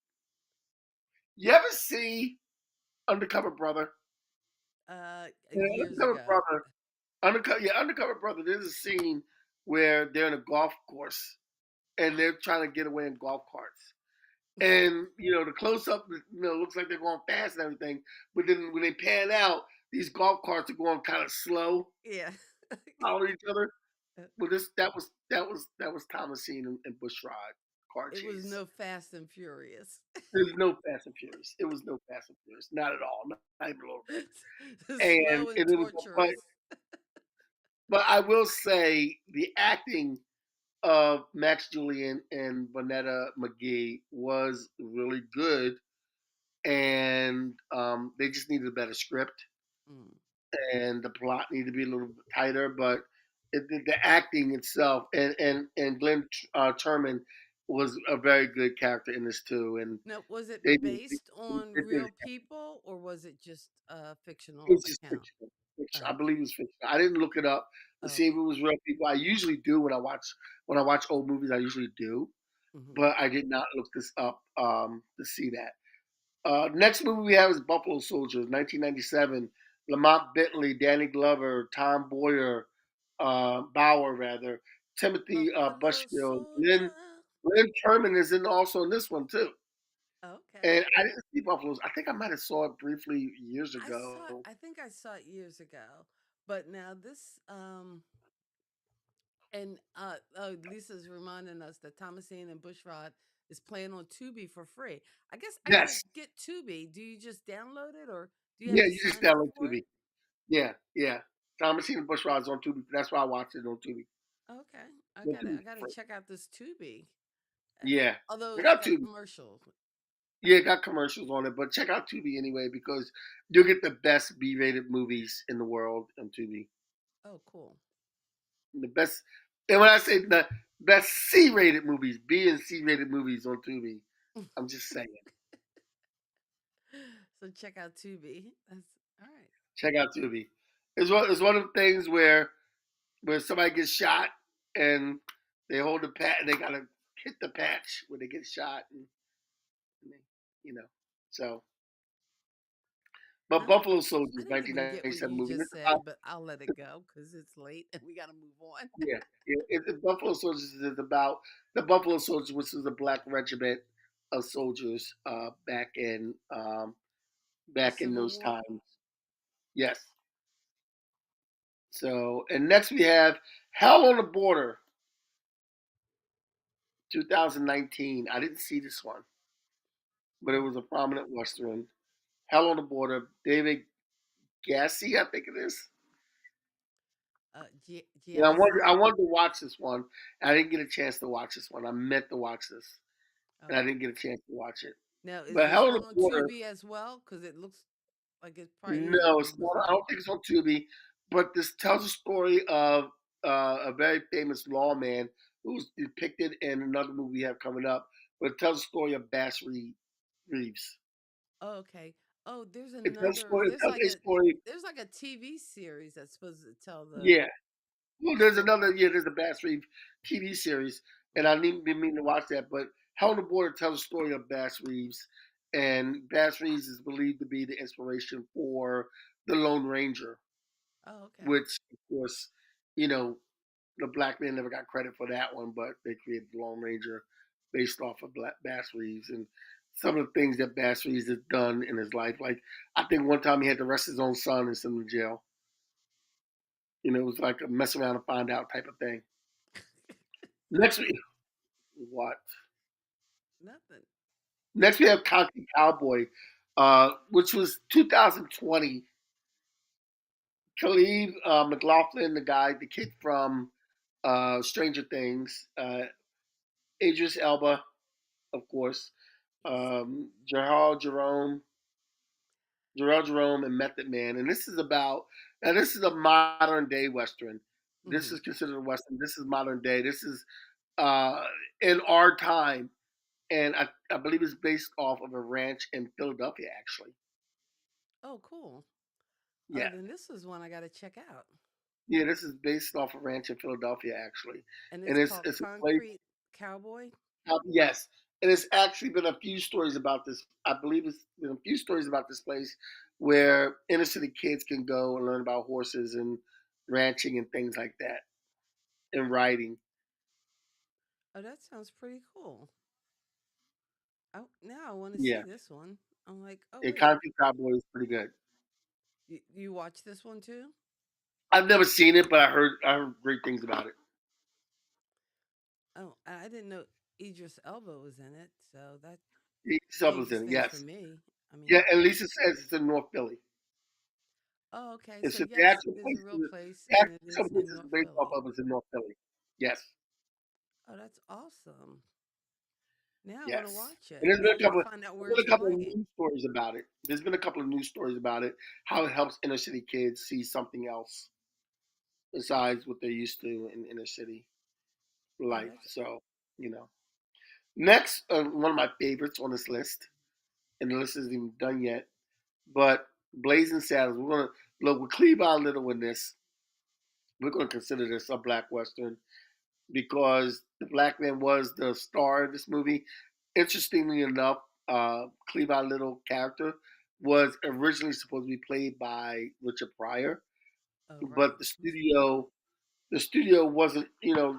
Speaker 3: You ever see Undercover Brother?
Speaker 4: Years
Speaker 3: Undercover
Speaker 4: ago.
Speaker 3: Brother. Undercover Brother. There's a scene where they're in a golf course and they're trying to get away in golf carts. And the close up, looks like they're going fast and everything, but then when they pan out, these golf carts are going kind of slow,
Speaker 4: Yeah.
Speaker 3: following each other.
Speaker 4: Uh,
Speaker 3: Well, that was Thomasine and Bushrod car
Speaker 4: it was
Speaker 3: chase.
Speaker 4: no Fast and Furious.
Speaker 3: There's no Fast and Furious. It was no Fast and Furious, not at all, not even a little bit.
Speaker 4: Slow
Speaker 3: And
Speaker 4: and
Speaker 3: it was, but
Speaker 4: torturous.
Speaker 3: but I will say the acting of Max Julian and Vanetta McGee was really good, and they just needed a better script,
Speaker 4: Mm.
Speaker 3: and the plot needed to be a little bit tighter. But the acting itself, and Glenn Turman was a very good character in this too, and
Speaker 4: Now, was it
Speaker 3: they did,
Speaker 4: based on
Speaker 3: they did
Speaker 4: real people or was it just a
Speaker 3: it
Speaker 4: fictional
Speaker 3: was just
Speaker 4: account?
Speaker 3: fictional. I
Speaker 4: Oh,
Speaker 3: believe it was fictional. I didn't look it up to see if
Speaker 4: okay.
Speaker 3: it was real people. I usually do when I watch old movies. I usually do,
Speaker 4: Hmm.
Speaker 3: but I did not look this up to see that. Next movie we have is Buffalo Soldiers, 1997. Lamont Bentley, Danny Glover, Tom Boyer, Bauer rather, Timothy
Speaker 4: Buffalo
Speaker 3: Bushfield, Lynn
Speaker 4: Soldier.
Speaker 3: Lynn Turman is also in this one too.
Speaker 4: Okay.
Speaker 3: And I didn't see Buffalo. I think I might have saw it briefly years
Speaker 4: I saw it,
Speaker 3: ago.
Speaker 4: I think I saw it years ago. But now this and Lisa's reminding us that Thomasine and Bushrod is playing on Tubi for free. I guess I gotta
Speaker 3: Yes,
Speaker 4: get Tubi. Do you just download it or do you have
Speaker 3: yeah,
Speaker 4: to
Speaker 3: you just
Speaker 4: sign up
Speaker 3: download
Speaker 4: for it?
Speaker 3: Tubi. Yeah, yeah. Thomasine and Bushrod is on Tubi. That's why I watched it on Tubi.
Speaker 4: Okay. I
Speaker 3: On
Speaker 4: gotta
Speaker 3: Tubi
Speaker 4: I
Speaker 3: for
Speaker 4: gotta
Speaker 3: free.
Speaker 4: check out this Tubi. Uh,
Speaker 3: Yeah,
Speaker 4: Although
Speaker 3: I
Speaker 4: it's
Speaker 3: got
Speaker 4: got
Speaker 3: Tubi.
Speaker 4: commercials.
Speaker 3: Yeah, it got commercials on it, but check out Tubi anyway because you'll get the best B-rated movies in the world on Tubi.
Speaker 4: Oh, cool.
Speaker 3: The best, and when I say the best C-rated movies, B and C-rated movies on Tubi, I'm just saying,
Speaker 4: So check out Tubi. That's all right.
Speaker 3: check out Tubi. It's one of the things where somebody gets shot and they hold the pat and they gotta hit the patch when they get shot, and they, you know, so.
Speaker 4: I
Speaker 3: But
Speaker 4: don't
Speaker 3: Buffalo Soldiers,
Speaker 4: I didn't even get what
Speaker 3: 1997
Speaker 4: you
Speaker 3: movie. This
Speaker 4: just
Speaker 3: is about
Speaker 4: said, but I'll let it go because it's late and we gotta move on.
Speaker 3: Yeah, yeah. Buffalo Soldiers is about the Buffalo Soldiers, which is a black regiment of soldiers
Speaker 4: The
Speaker 3: back in
Speaker 4: Civil
Speaker 3: those
Speaker 4: War.
Speaker 3: times. Yes. So, and next we have Hell on the Border, 2019. I didn't see this one, but it
Speaker 4: Mm.
Speaker 3: was a prominent western. Hell on the Border, David Gassi, I think it is. And I
Speaker 4: Giassi.
Speaker 3: wanted to watch this one. I didn't get a chance to watch this one. I meant to watch this, and I
Speaker 4: Okay.
Speaker 3: didn't get a chance to watch it.
Speaker 4: Now, is
Speaker 3: But
Speaker 4: this
Speaker 3: Hell on the
Speaker 4: one on
Speaker 3: Border,
Speaker 4: Tubi as well? Because it looks like it probably is on
Speaker 3: no, it's not. I
Speaker 4: Amazon.
Speaker 3: don't think it's on Tubi. But this tells a story of a very famous lawman who's depicted in another movie we have coming up. But it tells a story of Reeves.
Speaker 4: Oh, okay. Oh, there's
Speaker 3: It tells a
Speaker 4: another.
Speaker 3: story. It tells a story.
Speaker 4: There's like a TV series that's supposed to tell the
Speaker 3: Yeah. Well, there's
Speaker 4: story.
Speaker 3: another. Yeah, there's a Bass Reeves TV series, and I
Speaker 4: Mm.
Speaker 3: need been meaning to watch that. But Hell on the Border tells a story of Bass Reeves, and Bass Reeves is believed to be the inspiration for the Lone Ranger,
Speaker 4: Oh, okay.
Speaker 3: which, of course, you know, the black man never got credit for that one, but they created the Lone Ranger based off of Bass Reeves and some of the things that Bass Reeves has done in his life. Like I think one time he had to arrest his own son and send him to jail. It was like a mess around and find out type of thing. Next week, what?
Speaker 4: Nothing.
Speaker 3: Next we have Concrete Cowboy, which was 2020. Khalid McLaughlin, the kid from Stranger Things, Idris Elba, of course,
Speaker 4: Yes.
Speaker 3: Gerald Jerome, and Method Man. And this is a modern day Western. This
Speaker 4: Hmm.
Speaker 3: is considered a Western. This is modern day. This is uh, in our time. And I believe it's based off of a ranch in Philadelphia, actually.
Speaker 4: Oh, cool. Oh,
Speaker 3: Yeah.
Speaker 4: then this is one I got to check out.
Speaker 3: Yeah, this is based off a ranch in Philadelphia, actually.
Speaker 4: And
Speaker 3: And
Speaker 4: it's
Speaker 3: it's,
Speaker 4: called
Speaker 3: it's a place.
Speaker 4: Concrete Cowboy.
Speaker 3: Yes, and it's actually been a few stories about this. I believe it's been a few stories about this place where inner city kids can go and learn about horses and ranching and things like that and riding.
Speaker 4: Oh, that sounds pretty cool. Oh, now I want to see
Speaker 3: Yeah,
Speaker 4: this one. I'm like, oh
Speaker 3: and
Speaker 4: wait,
Speaker 3: Concrete Cowboy is pretty good.
Speaker 4: you watch this one too?
Speaker 3: I've never seen it, but I heard great things about it.
Speaker 4: Oh, I didn't know Idris Elba was in it, so that
Speaker 3: Something's
Speaker 4: changes
Speaker 3: in it.
Speaker 4: things for
Speaker 3: Yes.
Speaker 4: me. I
Speaker 3: Yeah,
Speaker 4: mean,
Speaker 3: and Lisa says it's in North Philly.
Speaker 4: oh, okay. So
Speaker 3: It's the
Speaker 4: yes,
Speaker 3: actual
Speaker 4: it is a
Speaker 3: place.
Speaker 4: real place,
Speaker 3: The
Speaker 4: and it
Speaker 3: actual
Speaker 4: is
Speaker 3: place
Speaker 4: in
Speaker 3: is
Speaker 4: North
Speaker 3: based off
Speaker 4: Philly.
Speaker 3: of is in North Philly. Yes.
Speaker 4: Oh, that's awesome. Now I want to
Speaker 3: Yes.
Speaker 4: watch it.
Speaker 3: And there's
Speaker 4: Now
Speaker 3: been
Speaker 4: I
Speaker 3: a
Speaker 4: got to
Speaker 3: couple.
Speaker 4: find out where
Speaker 3: There's
Speaker 4: it's
Speaker 3: been a couple of
Speaker 4: playing.
Speaker 3: news stories about it. There's been a couple of news stories about it. How it helps inner city kids see something else besides what they're used to in inner city
Speaker 4: Oh,
Speaker 3: life.
Speaker 4: that's
Speaker 3: So you know. Next, one of my favorites on this list, and the list isn't even done yet. But Blazing Saddles. We're gonna look. We cleave our little in this. We're gonna consider this a black western because the black man was the star of this movie. Interestingly enough, Clevi Little character was originally supposed to be played by Richard Pryor,
Speaker 4: oh
Speaker 3: but
Speaker 4: right.
Speaker 3: the studio wasn't,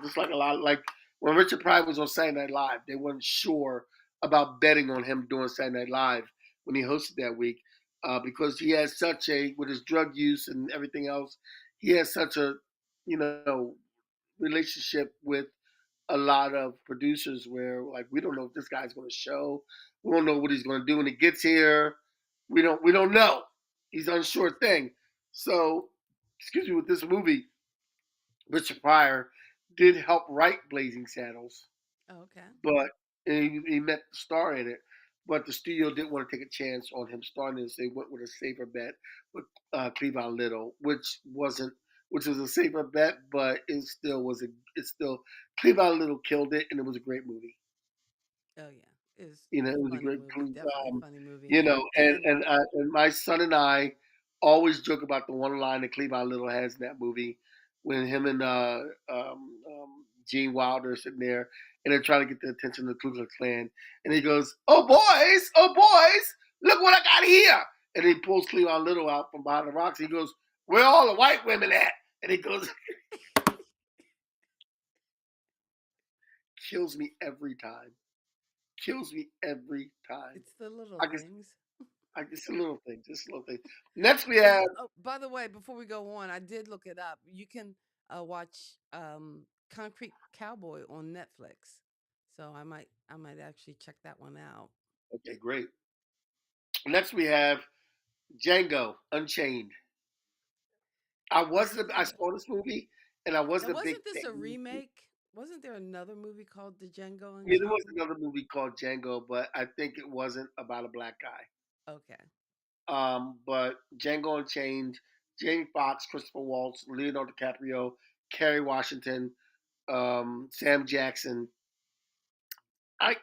Speaker 3: just like a lot, like when Richard Pryor was on Saturday Night Live, they weren't sure about betting on him doing Saturday Night Live when he hosted that week, because he has such a, with his drug use and everything else, he has such a, you know, relationship with a lot of producers where, like, we don't know if this guy's going to show. We don't know what he's going to do when he gets here. We don't know. He's an unsure thing. So, excuse me, with this movie, Richard Pryor did help write Blazing Saddles,
Speaker 4: Oh, okay.
Speaker 3: but he met the star in it. But the studio didn't want to take a chance on him starring in it, so they went with a safer bet with Cleavon Little, which was a safer bet, but it still Cleavon Little killed it, and it was a great movie.
Speaker 4: Oh yeah, it's
Speaker 3: It was a
Speaker 4: funny
Speaker 3: great,
Speaker 4: movie. Definitely a funny movie.
Speaker 3: and
Speaker 4: And
Speaker 3: and my son and I always joke about the one line that Cleavon Little has in that movie when him and Gene Wilder are sitting there and they're trying to get the attention of the Ku Klux Klan, and he goes, oh boys, look what I got here!" And he pulls Cleavon Little out from behind the rocks. He goes, "Where all the white women at?" And he goes, kills me every time. Kills me every time.
Speaker 4: it's the little
Speaker 3: I just
Speaker 4: things.
Speaker 3: just a little thing, just a little thing. Next we
Speaker 4: And
Speaker 3: have
Speaker 4: oh, by the way, before we go on, I did look it up. You can watch Concrete Cowboy on Netflix. So I might actually check that one out.
Speaker 3: okay, great. Next we have Django Unchained. I
Speaker 4: Django.
Speaker 3: saw this movie and I
Speaker 4: And
Speaker 3: wasn't a big
Speaker 4: wasn't this a
Speaker 3: fan.
Speaker 4: remake? Wasn't there another movie called The Django
Speaker 3: Yeah, there was
Speaker 4: Unchained?
Speaker 3: another movie called Django, but I think it wasn't about a black guy.
Speaker 4: Okay.
Speaker 3: But Django Unchained, Jamie Foxx, Christopher Waltz, Leonardo DiCaprio, Kerry Washington, Sam Jackson. I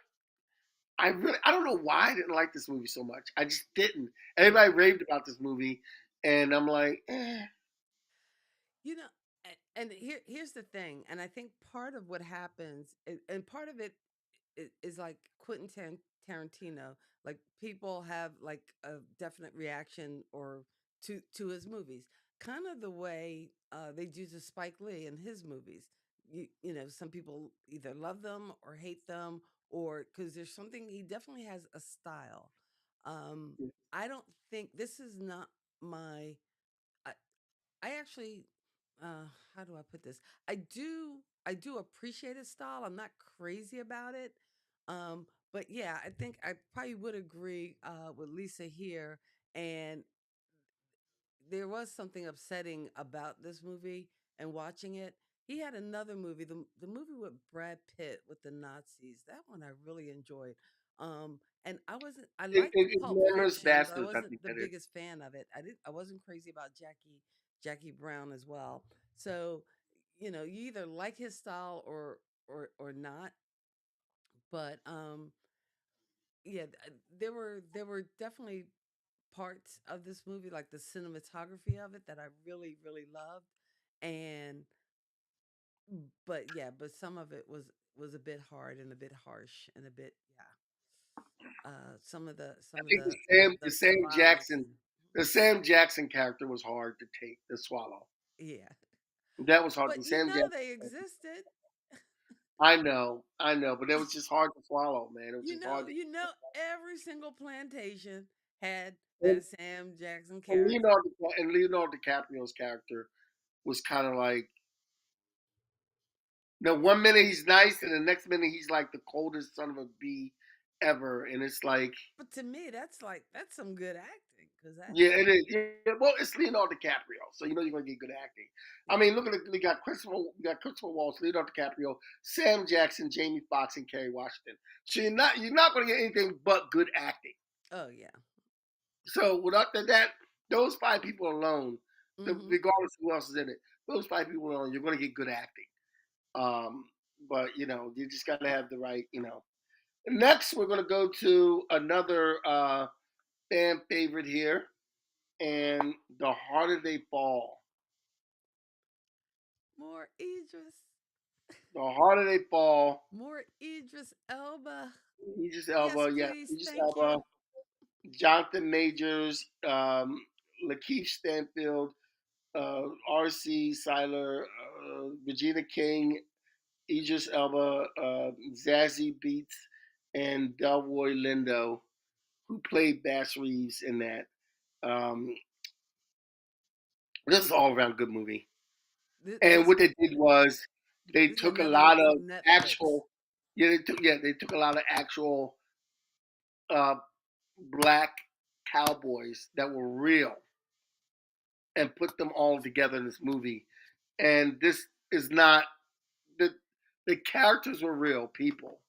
Speaker 3: I don't know why I didn't like this movie so much. I just didn't. Everybody raved about this movie, and I'm like, eh.
Speaker 4: You know, and here's the thing, and I think part of what happens, and part of it is like Tarantino. Like people have like a definite reaction or to his movies, kind of the way they do to Spike Lee in his movies. You know, some people either love them or hate them, or because there's something he definitely has a style. Um, I don't think this is not my. I actually, how do I put this? I do appreciate his style. I'm not crazy about it. But yeah, I think I probably would agree with Lisa here. And there was something upsetting about this movie and watching it. He had another movie, the movie with Brad Pitt with the Nazis. That one I really enjoyed. And I liked
Speaker 3: It's
Speaker 4: Pulp
Speaker 3: Manners
Speaker 4: Fiction, but I
Speaker 3: Bastards. I
Speaker 4: wasn't
Speaker 3: think
Speaker 4: the
Speaker 3: that is.
Speaker 4: biggest fan of it. I wasn't crazy about Jackie Brown as well. So, you either like his style or not. But yeah, there were definitely parts of this movie, like the cinematography of it, that I really, really loved. And but yeah, but some of it was a bit hard and a bit harsh and a bit, yeah.
Speaker 3: I
Speaker 4: Some of
Speaker 3: think
Speaker 4: the violence and
Speaker 3: The Sam Jackson character was hard to swallow.
Speaker 4: yeah.
Speaker 3: That was hard. The
Speaker 4: But
Speaker 3: Sam
Speaker 4: they
Speaker 3: Jackson.
Speaker 4: existed.
Speaker 3: I know, but it was just hard to swallow, man. It was
Speaker 4: You
Speaker 3: just
Speaker 4: know,
Speaker 3: hard to.
Speaker 4: you know, every single plantation had
Speaker 3: And,
Speaker 4: that Sam Jackson
Speaker 3: and
Speaker 4: character.
Speaker 3: Leonardo DiCaprio's character was kind of like, the one minute he's nice, and the next minute he's like the coldest son of a bee ever, and it's like,
Speaker 4: But to me, that's some good acting because
Speaker 3: yeah,
Speaker 4: that's
Speaker 3: it is. Yeah, well, it's Leonardo DiCaprio, so you know you're gonna get good acting. I mean, look at it. We got Christopher Waltz, Leonardo DiCaprio, Sam Jackson, Jamie Foxx, and Kerry Washington. So you're not gonna get anything but good acting.
Speaker 4: oh yeah.
Speaker 3: So without that, those five people alone,
Speaker 4: Mm-hmm.
Speaker 3: regardless of who else is in it, those five people alone, you're gonna get good acting. Um, but you just gotta have the right. Next, we're gonna go to another fan favorite here, and The Harder They Fall.
Speaker 4: More Idris,
Speaker 3: The Harder They Fall.
Speaker 4: more Idris Elba.
Speaker 3: Idris
Speaker 4: Yes,
Speaker 3: Elba, yeah,
Speaker 4: please,
Speaker 3: Idris
Speaker 4: thank
Speaker 3: Elba,
Speaker 4: you.
Speaker 3: Jonathan Majors, Lakeith Stanfield, R.C. Seiler, Regina King, Idris Elba, Zazie Beetz, and Delroy Lindo, who played Bass Reeves in that. Um, this is all around good movie. And
Speaker 4: This
Speaker 3: what they did was they
Speaker 4: this is
Speaker 3: took a
Speaker 4: another one
Speaker 3: lot
Speaker 4: from
Speaker 3: of
Speaker 4: Netflix.
Speaker 3: actual, they took a lot of actual uh, black cowboys that were real and put them all together in this movie. And this is not the the characters were real people.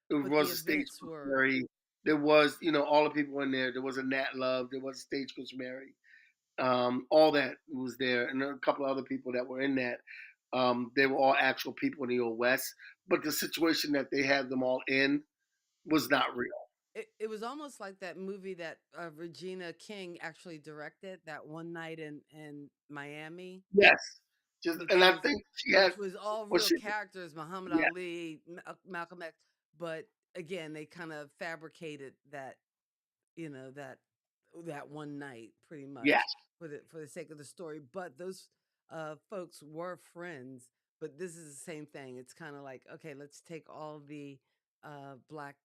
Speaker 3: It
Speaker 4: But the
Speaker 3: was a
Speaker 4: events
Speaker 3: Stagecoach
Speaker 4: were
Speaker 3: Mary. There was, all the people in there. There was a Nat Love. There was a Stagecoach Mary. All that was there, and a couple of other people that were in that. They were all actual people in the old West, but the situation that they had them all in was not real.
Speaker 4: it was almost like that movie that Regina King actually directed, that one night in Miami,
Speaker 3: Yes, just
Speaker 4: which
Speaker 3: and I
Speaker 4: was
Speaker 3: think she had.
Speaker 4: all
Speaker 3: Well,
Speaker 4: real
Speaker 3: she,
Speaker 4: characters, Muhammad
Speaker 3: yeah,
Speaker 4: Ali, Malcolm X, but again they kind of fabricated that, that one night pretty much
Speaker 3: yes,
Speaker 4: for the sake of the story. But those folks were friends. But this is the same thing. It's kind of like, okay, let's take all the black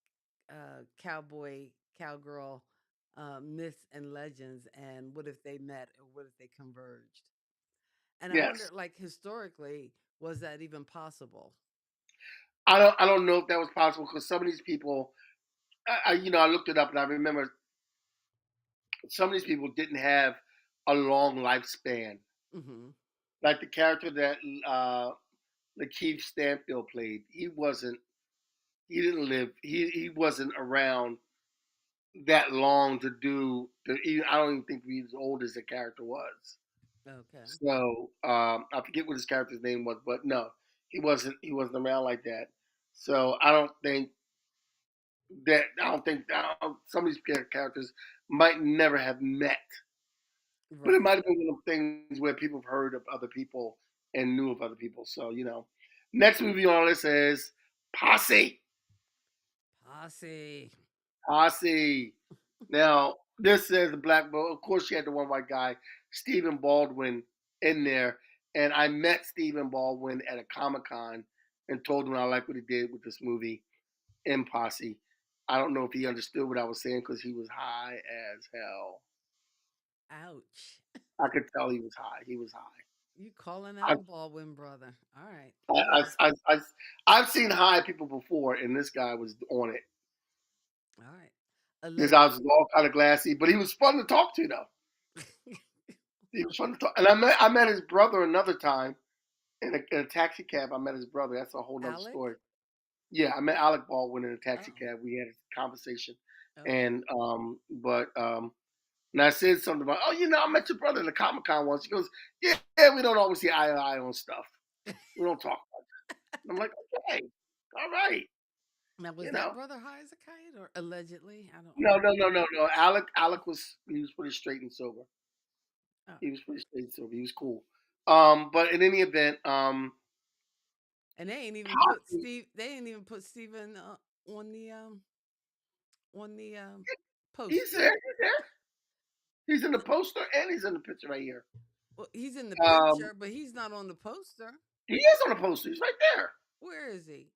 Speaker 4: cowboy, cowgirl myths and legends, and what if they met, or what if they converged? And I wonder,
Speaker 3: yes.
Speaker 4: like, historically, was that even possible?
Speaker 3: I don't know if that was possible because some of these people, I looked it up and I remember some of these people didn't have a long lifespan.
Speaker 4: Hmm.
Speaker 3: Like the character that Lakeith Stanfield played, he didn't live, he wasn't around that long to do. I don't even think he was as old as the character was.
Speaker 4: Okay.
Speaker 3: So I forget what his character's name was, but no, he wasn't around like that. So some of these characters might never have met, but it
Speaker 4: Right.
Speaker 3: might have been one of the things where people have heard of other people and knew of other people. So next movie on our list is Posse.
Speaker 4: Posse.
Speaker 3: Posse. Now this is the black boy. Of course, she had the one white guy, Stephen Baldwin, in there, and I met Stephen Baldwin at a Comic Con and told him I like what he did with this movie in Posse. I don't know if he understood what I was saying because he was high as hell.
Speaker 4: Ouch.
Speaker 3: I could tell he was high. He was high.
Speaker 4: You calling
Speaker 3: I,
Speaker 4: out Baldwin, brother. All right.
Speaker 3: I, I,
Speaker 4: Yeah.
Speaker 3: I, I, I've seen high people before, and this guy was on it.
Speaker 4: All right.
Speaker 3: His eyes
Speaker 4: Allegedly.
Speaker 3: was all kind of glassy, but he was fun to talk to, though. He was fun to talk. And I met his brother another time in a taxi cab. I met his brother. That's a whole nother
Speaker 4: Alec?
Speaker 3: story. Yeah, I met Alec Baldwin in a taxi
Speaker 4: Oh,
Speaker 3: cab. We had a conversation,
Speaker 4: okay.
Speaker 3: and and I said something about, oh, I met your brother in the Comic Con once. He goes, yeah, we don't always see eye to eye on stuff. We don't talk much. And I'm like, okay, all right,
Speaker 4: Now, was
Speaker 3: you
Speaker 4: that
Speaker 3: know.
Speaker 4: brother high as a kite, or allegedly? I don't
Speaker 3: No,
Speaker 4: know.
Speaker 3: no, no, no, no. Alec he was pretty straight and sober.
Speaker 4: Oh.
Speaker 3: He was pretty straight and sober. He was cool. But in any event,
Speaker 4: And they ain't even put
Speaker 3: Posse,
Speaker 4: Steve. They ain't even put Steven on the
Speaker 3: he's
Speaker 4: poster.
Speaker 3: there. He's there. He's in the poster and he's in the picture right here.
Speaker 4: Well, he's in the
Speaker 3: Um,
Speaker 4: picture, but he's not on the poster.
Speaker 3: he is on the poster. He's right there.
Speaker 4: Where is he?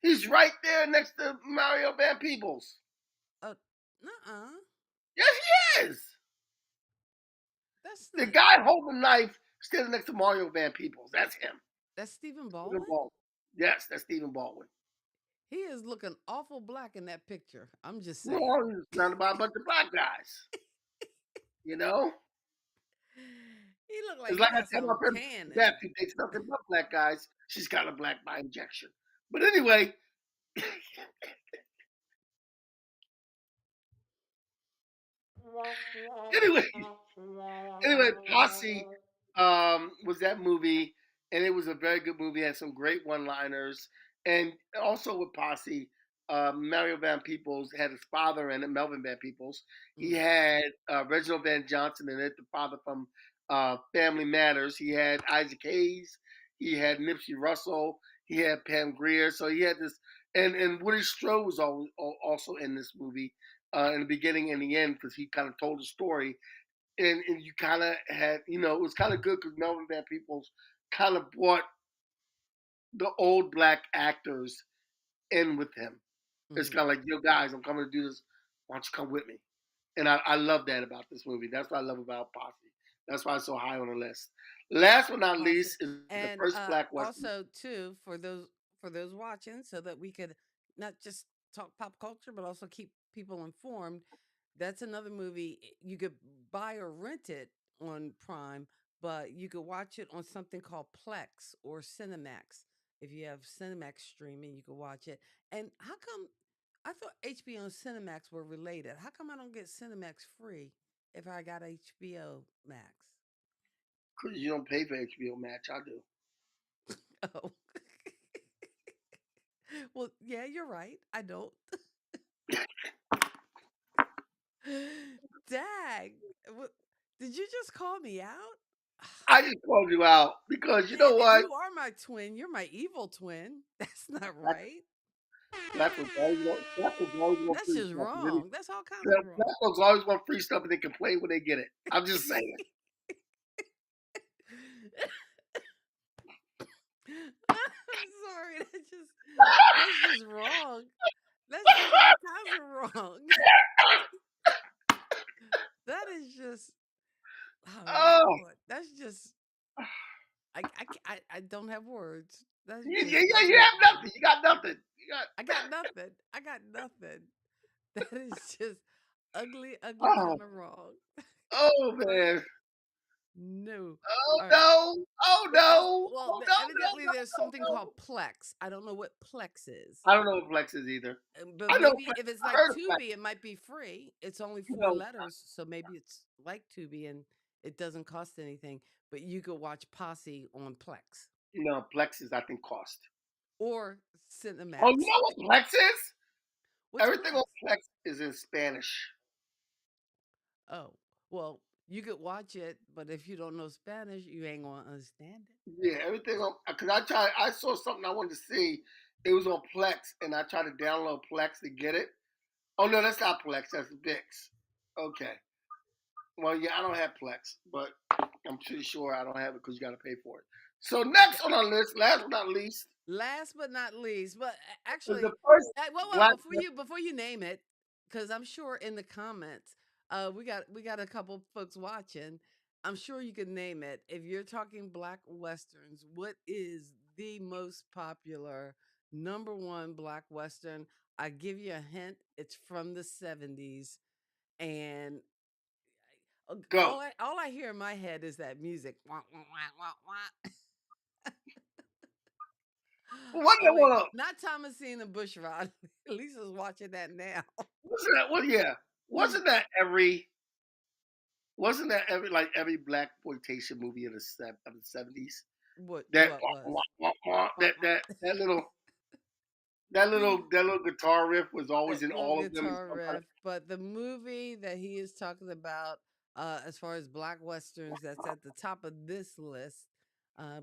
Speaker 3: He's right there next to Mario Van Peebles.
Speaker 4: Uh, nuh-uh.
Speaker 3: Yes, he is.
Speaker 4: That's
Speaker 3: The
Speaker 4: not.
Speaker 3: guy holding the knife standing next to Mario Van Peebles. That's him.
Speaker 4: That's Stephen
Speaker 3: Stephen
Speaker 4: Baldwin.
Speaker 3: Baldwin. Yes, that's Stephen Baldwin.
Speaker 4: He is looking awful black in that picture. I'm just saying.
Speaker 3: Well, he's surrounded by a bunch of black guys. You know?
Speaker 4: He looked like
Speaker 3: It's
Speaker 4: he
Speaker 3: like I
Speaker 4: got
Speaker 3: tell my
Speaker 4: some
Speaker 3: friend
Speaker 4: tannin.
Speaker 3: Beth, who dates nothing but black guys. She's got a black by injection. But anyway, anyway, anyway, Posse was that movie, and it was a very good movie. It had some great one-liners, and also with Posse, Mario Van Peebles had his father in it, Melvin Van Peebles. He
Speaker 4: Mm,
Speaker 3: had Reginald Van Johnson in it, the father from Family Matters. He had Isaac Hayes. He had Nipsey Russell. He had Pam Grier. So he had this, and Woody Strode was also in this movie in the beginning and the end because he kind of told the story and you kind of had, it was kind of good because Melvin Van Peebles kind of brought the old black actors in with him. It's
Speaker 4: mm-hmm.
Speaker 3: kind of like, yo, guys, I'm coming to do this. Why don't you come with me? And I love that about this movie. That's what I love about Posse. That's why it's so high on the list. Last but not
Speaker 4: Posse.
Speaker 3: least is the
Speaker 4: And
Speaker 3: first black western.
Speaker 4: also too for those watching, so that we could not just talk pop culture, but also keep people informed. That's another movie you could buy or rent it on Prime, but you could watch it on something called Plex or Cinemax. If you have Cinemax streaming, you could watch it. And how come I thought HBO and Cinemax were related? How come I don't get Cinemax free if I got HBO Max?
Speaker 3: Because you don't pay for HBO Max. I do.
Speaker 4: Oh. Well, yeah, you're right. I don't. Dag. What, did you just call me out?
Speaker 3: I just called you out because you
Speaker 4: Man,
Speaker 3: know
Speaker 4: if
Speaker 3: what?
Speaker 4: you are my twin, you're my evil twin. That's not
Speaker 3: Black,
Speaker 4: right.
Speaker 3: black folks always want
Speaker 4: That's
Speaker 3: free
Speaker 4: just
Speaker 3: stuff.
Speaker 4: wrong. That's all kinds of
Speaker 3: Black
Speaker 4: wrong.
Speaker 3: folks always want free stuff and they complain when they get it. I'm just saying.
Speaker 4: I'm sorry. That's just wrong. That's just all kinds of wrong. That is just, oh
Speaker 3: Oh,
Speaker 4: Lord. That's just, I don't have words. That's
Speaker 3: yeah,
Speaker 4: just
Speaker 3: yeah, you have
Speaker 4: ugly.
Speaker 3: nothing. You got nothing. You got.
Speaker 4: I got nothing. I got nothing. That is just ugly, ugly
Speaker 3: Oh,
Speaker 4: kind of wrong.
Speaker 3: oh
Speaker 4: So
Speaker 3: man.
Speaker 4: no.
Speaker 3: Oh
Speaker 4: All right.
Speaker 3: no. Oh
Speaker 4: But
Speaker 3: no.
Speaker 4: well,
Speaker 3: Oh no. No.
Speaker 4: evidently
Speaker 3: No.
Speaker 4: there's
Speaker 3: No.
Speaker 4: something
Speaker 3: No.
Speaker 4: called Plex. I don't know what Plex is.
Speaker 3: I don't know what Flex is either.
Speaker 4: But
Speaker 3: I know
Speaker 4: maybe
Speaker 3: Flex.
Speaker 4: if it's
Speaker 3: I
Speaker 4: like
Speaker 3: heard of Flex.
Speaker 4: Tubi, it might be free. It's only four
Speaker 3: No,
Speaker 4: letters, so maybe it's like Tubi and it doesn't cost anything. But you could watch Posse on Plex
Speaker 3: no. Flex is I think cost.
Speaker 4: or
Speaker 3: Oh, you
Speaker 4: Cinemax.
Speaker 3: know what Plex is?
Speaker 4: What's
Speaker 3: Everything on
Speaker 4: Plex?
Speaker 3: Plex is in Spanish.
Speaker 4: Oh, well, you could watch it, but if you don't know Spanish, you ain't gonna understand it.
Speaker 3: Yeah, everything on because I saw something I wanted to see. It was on Plex, and I tried to download Plex to get it. Oh no, that's not Plex. That's Vix. Okay. Well, yeah, I don't have Plex, but I'm pretty sure I don't have it because you got to pay for it. So
Speaker 4: Okay.
Speaker 3: next on our list, last but not least,
Speaker 4: Last but not least, but
Speaker 3: is the
Speaker 4: actually,
Speaker 3: first
Speaker 4: well,
Speaker 3: black.
Speaker 4: before you name it, because I'm sure in the comments, we got a couple folks watching. I'm sure you can name it. If you're talking black westerns, what is the most popular number one black western? I give you a hint. It's from the '70s, and
Speaker 3: Go.
Speaker 4: all I hear in my head is that music. Wah, wah, wah, wah, wah.
Speaker 3: What
Speaker 4: Oh
Speaker 3: that
Speaker 4: wait,
Speaker 3: one?
Speaker 4: not Thomasine and Bushrod. Lisa's watching that now.
Speaker 3: Wasn't that? Well, yeah. Wasn't that every? Wasn't that every black exploitation movie of the '70s? That
Speaker 4: What was? Wah,
Speaker 3: that
Speaker 4: wah.
Speaker 3: that that little that little guitar riff was always
Speaker 4: That
Speaker 3: in
Speaker 4: little
Speaker 3: all of them. In
Speaker 4: guitar
Speaker 3: some kind
Speaker 4: riff. But the movie that he is talking about, as far as black westerns, that's at the top of this list,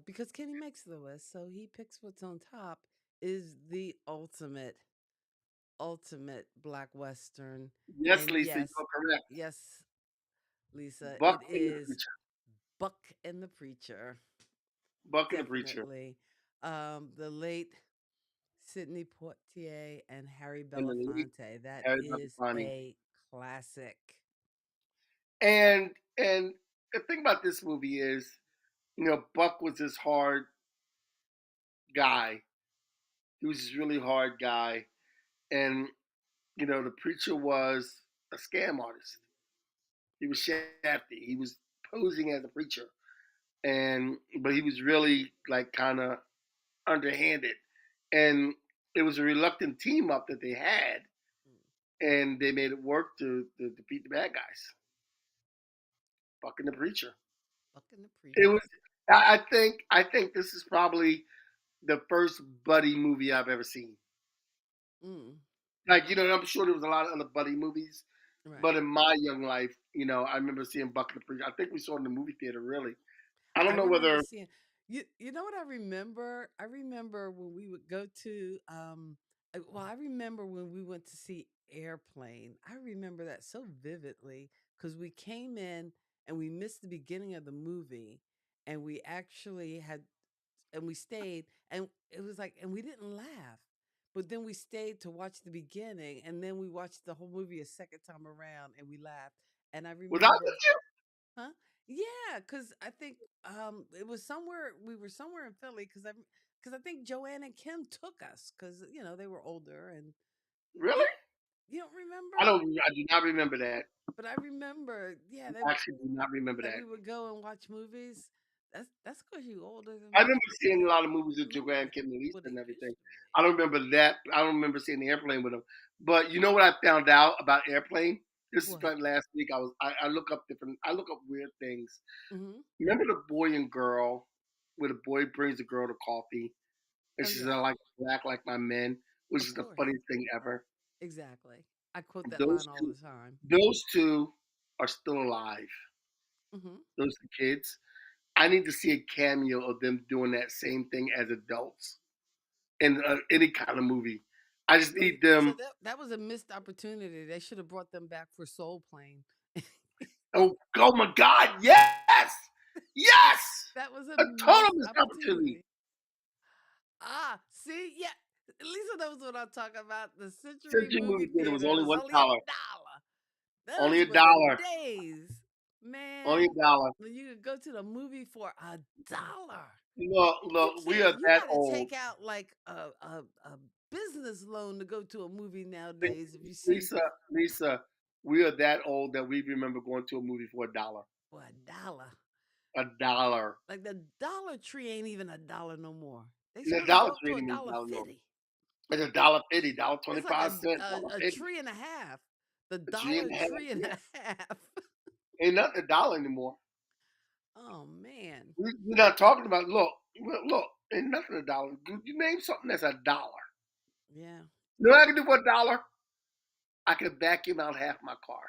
Speaker 4: because Kenny makes the list, so he picks what's on top. Is the ultimate black western,
Speaker 3: yes,
Speaker 4: and
Speaker 3: Lisa, you're correct.
Speaker 4: yes, Lisa,
Speaker 3: Buck
Speaker 4: it
Speaker 3: and the
Speaker 4: is
Speaker 3: preacher.
Speaker 4: Buck and the Preacher.
Speaker 3: Buck and the preacher.
Speaker 4: Definitely. The late Sidney Poitier and Harry
Speaker 3: in the lead,
Speaker 4: Belafonte. That
Speaker 3: Harry
Speaker 4: is
Speaker 3: Belafonte.
Speaker 4: a classic.
Speaker 3: And the thing about this movie is, Buck was this hard guy. He was this really hard guy, and the preacher was a scam artist. He was shafty. He was posing as a preacher, and but he was really like kind of underhanded, and it was a reluctant team up that they had, and they made it work to defeat the bad guys. Fucking the preacher.
Speaker 4: Fucking the
Speaker 3: It
Speaker 4: preacher.
Speaker 3: was. I think this is probably the first buddy movie I've ever seen.
Speaker 4: Mm,
Speaker 3: Like, I'm sure there was a lot of other buddy movies, but
Speaker 4: right.
Speaker 3: in my young life, I remember seeing Buck and the Preacher. I think we saw it in the movie theater. Really, I
Speaker 4: I
Speaker 3: don't know
Speaker 4: remember
Speaker 3: whether.
Speaker 4: seeing you know what I remember? I remember when we would go to well, I remember when we went to see Airplane. I remember that so vividly because we came in and we missed the beginning of the movie and we actually had and we stayed and it was like and we didn't laugh. But then we stayed to watch the beginning and then we watched the whole movie a second time around and we laughed. And I
Speaker 3: Was I with
Speaker 4: remember
Speaker 3: you?
Speaker 4: Huh? Yeah, because I think it was somewhere we were somewhere in Philly because I think Joanne and Kim took us because they were older and you
Speaker 3: Really?
Speaker 4: you don't
Speaker 3: I
Speaker 4: remember,
Speaker 3: don't. I do not remember that.
Speaker 4: but I remember
Speaker 3: I actually do not remember
Speaker 4: that
Speaker 3: that.
Speaker 4: we would go and watch movies. That's because you older than
Speaker 3: I
Speaker 4: me.
Speaker 3: remember seeing a lot of movies with
Speaker 4: Remember
Speaker 3: Joanne Kim and Lisa
Speaker 4: what it
Speaker 3: and
Speaker 4: used
Speaker 3: everything.
Speaker 4: to be.
Speaker 3: I don't remember that. I don't remember seeing the Airplane with them. But you know what I found out about Airplane? This is
Speaker 4: What?
Speaker 3: like last week. I look up different. I look up weird things.
Speaker 4: Hmm.
Speaker 3: Remember the boy and girl, where the boy brings the girl to coffee, and
Speaker 4: Oh
Speaker 3: she says,
Speaker 4: yeah,
Speaker 3: "I like black like my men," which
Speaker 4: of
Speaker 3: is the
Speaker 4: course,
Speaker 3: funniest thing ever.
Speaker 4: exactly. I quote that
Speaker 3: Those
Speaker 4: line all
Speaker 3: two,
Speaker 4: the time.
Speaker 3: those two are still alive.
Speaker 4: Hmm.
Speaker 3: Those two kids. I need to see a cameo of them doing that same thing as adults in any kind of movie. I just need
Speaker 4: So
Speaker 3: them.
Speaker 4: that was a missed opportunity. They should have brought them back for Soul Plane.
Speaker 3: Oh my God! Yes, yes,
Speaker 4: That was a
Speaker 3: a total
Speaker 4: missed
Speaker 3: missed opportunity.
Speaker 4: opportunity. Ah, see, yeah, Lisa knows what I'm talking about. The Century
Speaker 3: Century
Speaker 4: Movie
Speaker 3: Movie Theater was
Speaker 4: Theater. It
Speaker 3: only
Speaker 4: was
Speaker 3: one
Speaker 4: only a
Speaker 3: dollar.
Speaker 4: dollar.
Speaker 3: Only
Speaker 4: Those
Speaker 3: a
Speaker 4: were the
Speaker 3: dollar.
Speaker 4: days,
Speaker 3: Only
Speaker 4: man.
Speaker 3: a dollar.
Speaker 4: When you could go to the movie for a dollar. You
Speaker 3: Look, we
Speaker 4: can't.
Speaker 3: are
Speaker 4: You
Speaker 3: that
Speaker 4: got to
Speaker 3: old.
Speaker 4: take out like a business loan to go to a movie nowadays. If you see
Speaker 3: Lisa, Lisa, we are that old that we remember going to a movie for a dollar.
Speaker 4: for a dollar,
Speaker 3: A dollar.
Speaker 4: like the Dollar Tree ain't even a dollar no more. They
Speaker 3: And the
Speaker 4: supposed to
Speaker 3: Dollar
Speaker 4: go up
Speaker 3: Tree
Speaker 4: to a
Speaker 3: didn't mean
Speaker 4: dollar
Speaker 3: dollar no.
Speaker 4: 50.
Speaker 3: It's a dollar 50, dollar
Speaker 4: It's like
Speaker 3: 25 cents, dollar
Speaker 4: a
Speaker 3: 50.
Speaker 4: tree and a half. The
Speaker 3: A G and
Speaker 4: Dollar
Speaker 3: a half.
Speaker 4: Tree and
Speaker 3: Yeah.
Speaker 4: a half.
Speaker 3: Ain't nothing a dollar anymore.
Speaker 4: Oh man.
Speaker 3: We're not talking about look, ain't nothing a dollar. You name something that's a dollar.
Speaker 4: Yeah.
Speaker 3: You know what I can do for a dollar? I can vacuum out half my car.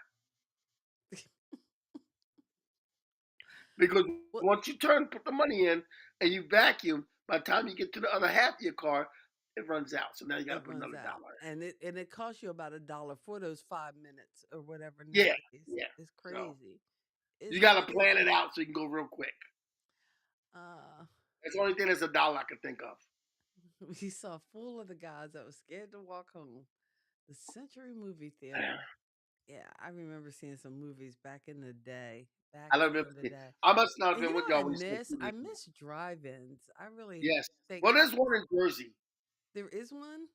Speaker 3: Because
Speaker 4: Well,
Speaker 3: once you put the money in and you vacuum, by the time you get to the other half of your car, it runs out. So now you got to
Speaker 4: it
Speaker 3: put
Speaker 4: runs
Speaker 3: another
Speaker 4: out.
Speaker 3: dollar
Speaker 4: And it costs you about a dollar for those 5 minutes or whatever
Speaker 3: in. Yeah,
Speaker 4: nowadays.
Speaker 3: yeah.
Speaker 4: It's
Speaker 3: So
Speaker 4: crazy. It's
Speaker 3: you got to plan it
Speaker 4: crazy.
Speaker 3: out so you can go real quick.
Speaker 4: Uh
Speaker 3: That's the only thing that's a dollar I can think of.
Speaker 4: we saw Fool of the Gods that was scared to walk home. The Century Movie Theater. Yeah, I remember seeing some movies back in the day. Back
Speaker 3: I don't remember
Speaker 4: in the
Speaker 3: seeing.
Speaker 4: day.
Speaker 3: I must not have
Speaker 4: And you
Speaker 3: been
Speaker 4: know
Speaker 3: with
Speaker 4: what I
Speaker 3: y'all when you saw
Speaker 4: miss? I
Speaker 3: Fury.
Speaker 4: miss drive-ins. I really
Speaker 3: Yes.
Speaker 4: think
Speaker 3: Well, there's one in Jersey.
Speaker 4: there is one.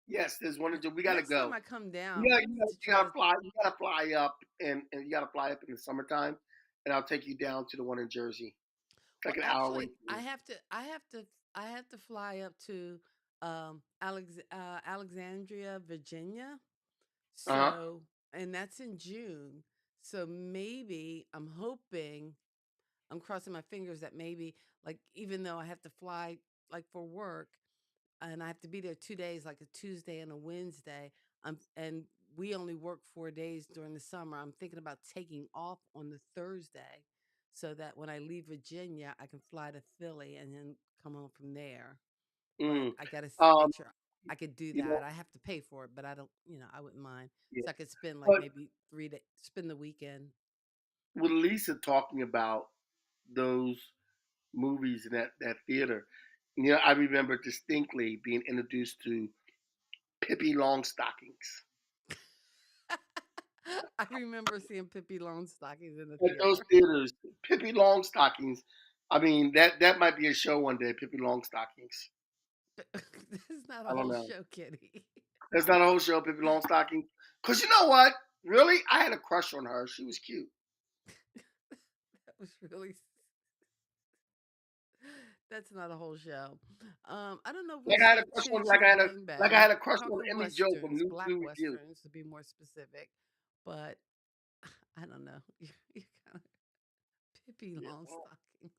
Speaker 3: Yes, there's one in Jersey. We got to
Speaker 4: Next time
Speaker 3: go.
Speaker 4: I come
Speaker 3: You
Speaker 4: down,
Speaker 3: got
Speaker 4: we
Speaker 3: you
Speaker 4: need
Speaker 3: got
Speaker 4: to
Speaker 3: you
Speaker 4: try
Speaker 3: got to
Speaker 4: to.
Speaker 3: fly. You got to fly up and you got to fly up in the summertime, and I'll take you down to the one in Jersey. It's
Speaker 4: Well,
Speaker 3: like an hour away
Speaker 4: actually,
Speaker 3: from you.
Speaker 4: I have to fly up to Alexandria, Virginia.
Speaker 3: Uh huh.
Speaker 4: So, and that's in June. So maybe I'm hoping I'm crossing my fingers that maybe like even though I have to fly like for work and I have to be there 2 days, like a Tuesday and a Wednesday. And we only work 4 days during the summer. I'm thinking about taking off on the Thursday so that when I leave Virginia, I can fly to Philly and then come home from there. But
Speaker 3: Mm.
Speaker 4: I got to
Speaker 3: Um.
Speaker 4: make sure I could do
Speaker 3: You know.
Speaker 4: that. I have to pay for it, but I don't, I wouldn't mind.
Speaker 3: Yeah.
Speaker 4: So I could spend like
Speaker 3: But
Speaker 4: maybe 3 days, spend the weekend.
Speaker 3: with Lisa talking about those movies in that theater, I remember distinctly being introduced to Pippi Longstockings.
Speaker 4: I remember seeing Pippi Longstockings in the
Speaker 3: At those
Speaker 4: theater.
Speaker 3: theaters, Pippi Longstockings. I mean, that might be a show one day, Pippi Longstockings.
Speaker 4: That's not a
Speaker 3: I don't
Speaker 4: whole
Speaker 3: know.
Speaker 4: show, Kitty.
Speaker 3: That's not a whole show, Pippi Longstockings. Because you know what? Really? I had a crush on her. She was cute.
Speaker 4: That was really. That's not a whole show. I don't know if we
Speaker 3: Like I had a
Speaker 4: should
Speaker 3: crush on
Speaker 4: change
Speaker 3: like
Speaker 4: the
Speaker 3: I had a
Speaker 4: thing back.
Speaker 3: like I
Speaker 4: We're
Speaker 3: had a crush on
Speaker 4: talking
Speaker 3: Emmy Joe from
Speaker 4: westerns,
Speaker 3: New
Speaker 4: black
Speaker 3: Zoo Review.
Speaker 4: westerns to be more specific. But I don't know. You kind of Pippi
Speaker 3: Yeah.
Speaker 4: Longstockings.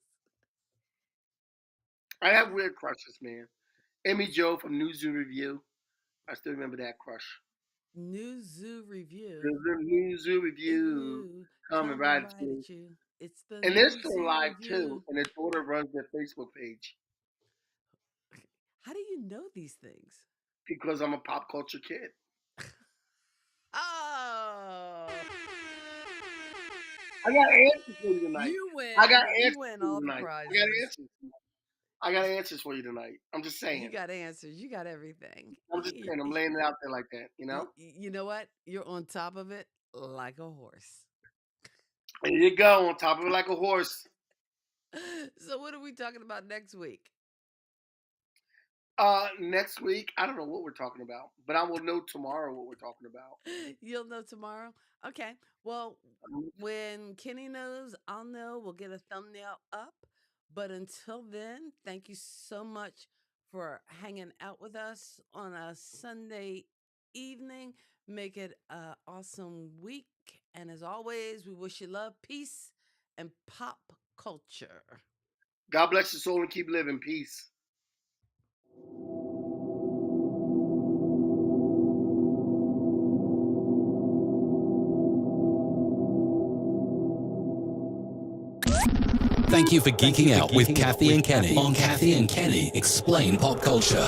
Speaker 3: I have weird crushes, man. Emmy Joe from New Zoo Review. I still remember that crush.
Speaker 4: New Zoo Review.
Speaker 3: There's a New Zoo Review
Speaker 4: Ooh,
Speaker 3: coming
Speaker 4: coming
Speaker 3: right
Speaker 4: right
Speaker 3: to.
Speaker 4: at you. It's the
Speaker 3: And they're
Speaker 4: New
Speaker 3: still
Speaker 4: Zoo
Speaker 3: alive too.
Speaker 4: Review.
Speaker 3: And their daughter runs their Facebook page
Speaker 4: How do you know these things?
Speaker 3: because I'm a pop culture kid.
Speaker 4: Oh,
Speaker 3: I got answers for you tonight.
Speaker 4: you
Speaker 3: I got
Speaker 4: win. You
Speaker 3: answers
Speaker 4: win
Speaker 3: for you
Speaker 4: all the
Speaker 3: tonight.
Speaker 4: prizes.
Speaker 3: I got answers for you tonight. I'm just
Speaker 4: You
Speaker 3: saying.
Speaker 4: got answers. You got everything.
Speaker 3: I'm just saying. I'm laying it out there like that.
Speaker 4: You know what? You're on top of it like a horse.
Speaker 3: There you go, on top of it like a horse.
Speaker 4: So what are we talking about next week?
Speaker 3: Next week, I don't know what we're talking about, but I will know tomorrow what we're talking about.
Speaker 4: You'll know tomorrow. Okay. Well, when Kenny knows, I'll know. We'll get a thumbnail up. But until then, thank you so much for hanging out with us on a Sunday evening. Make it an awesome week. And as always, we wish you love, peace, and pop culture.
Speaker 3: God bless your soul and keep living. Peace.
Speaker 2: Thank you for geeking out with Kathy and Kenny on Kathy and Kenny Explain Pop Culture.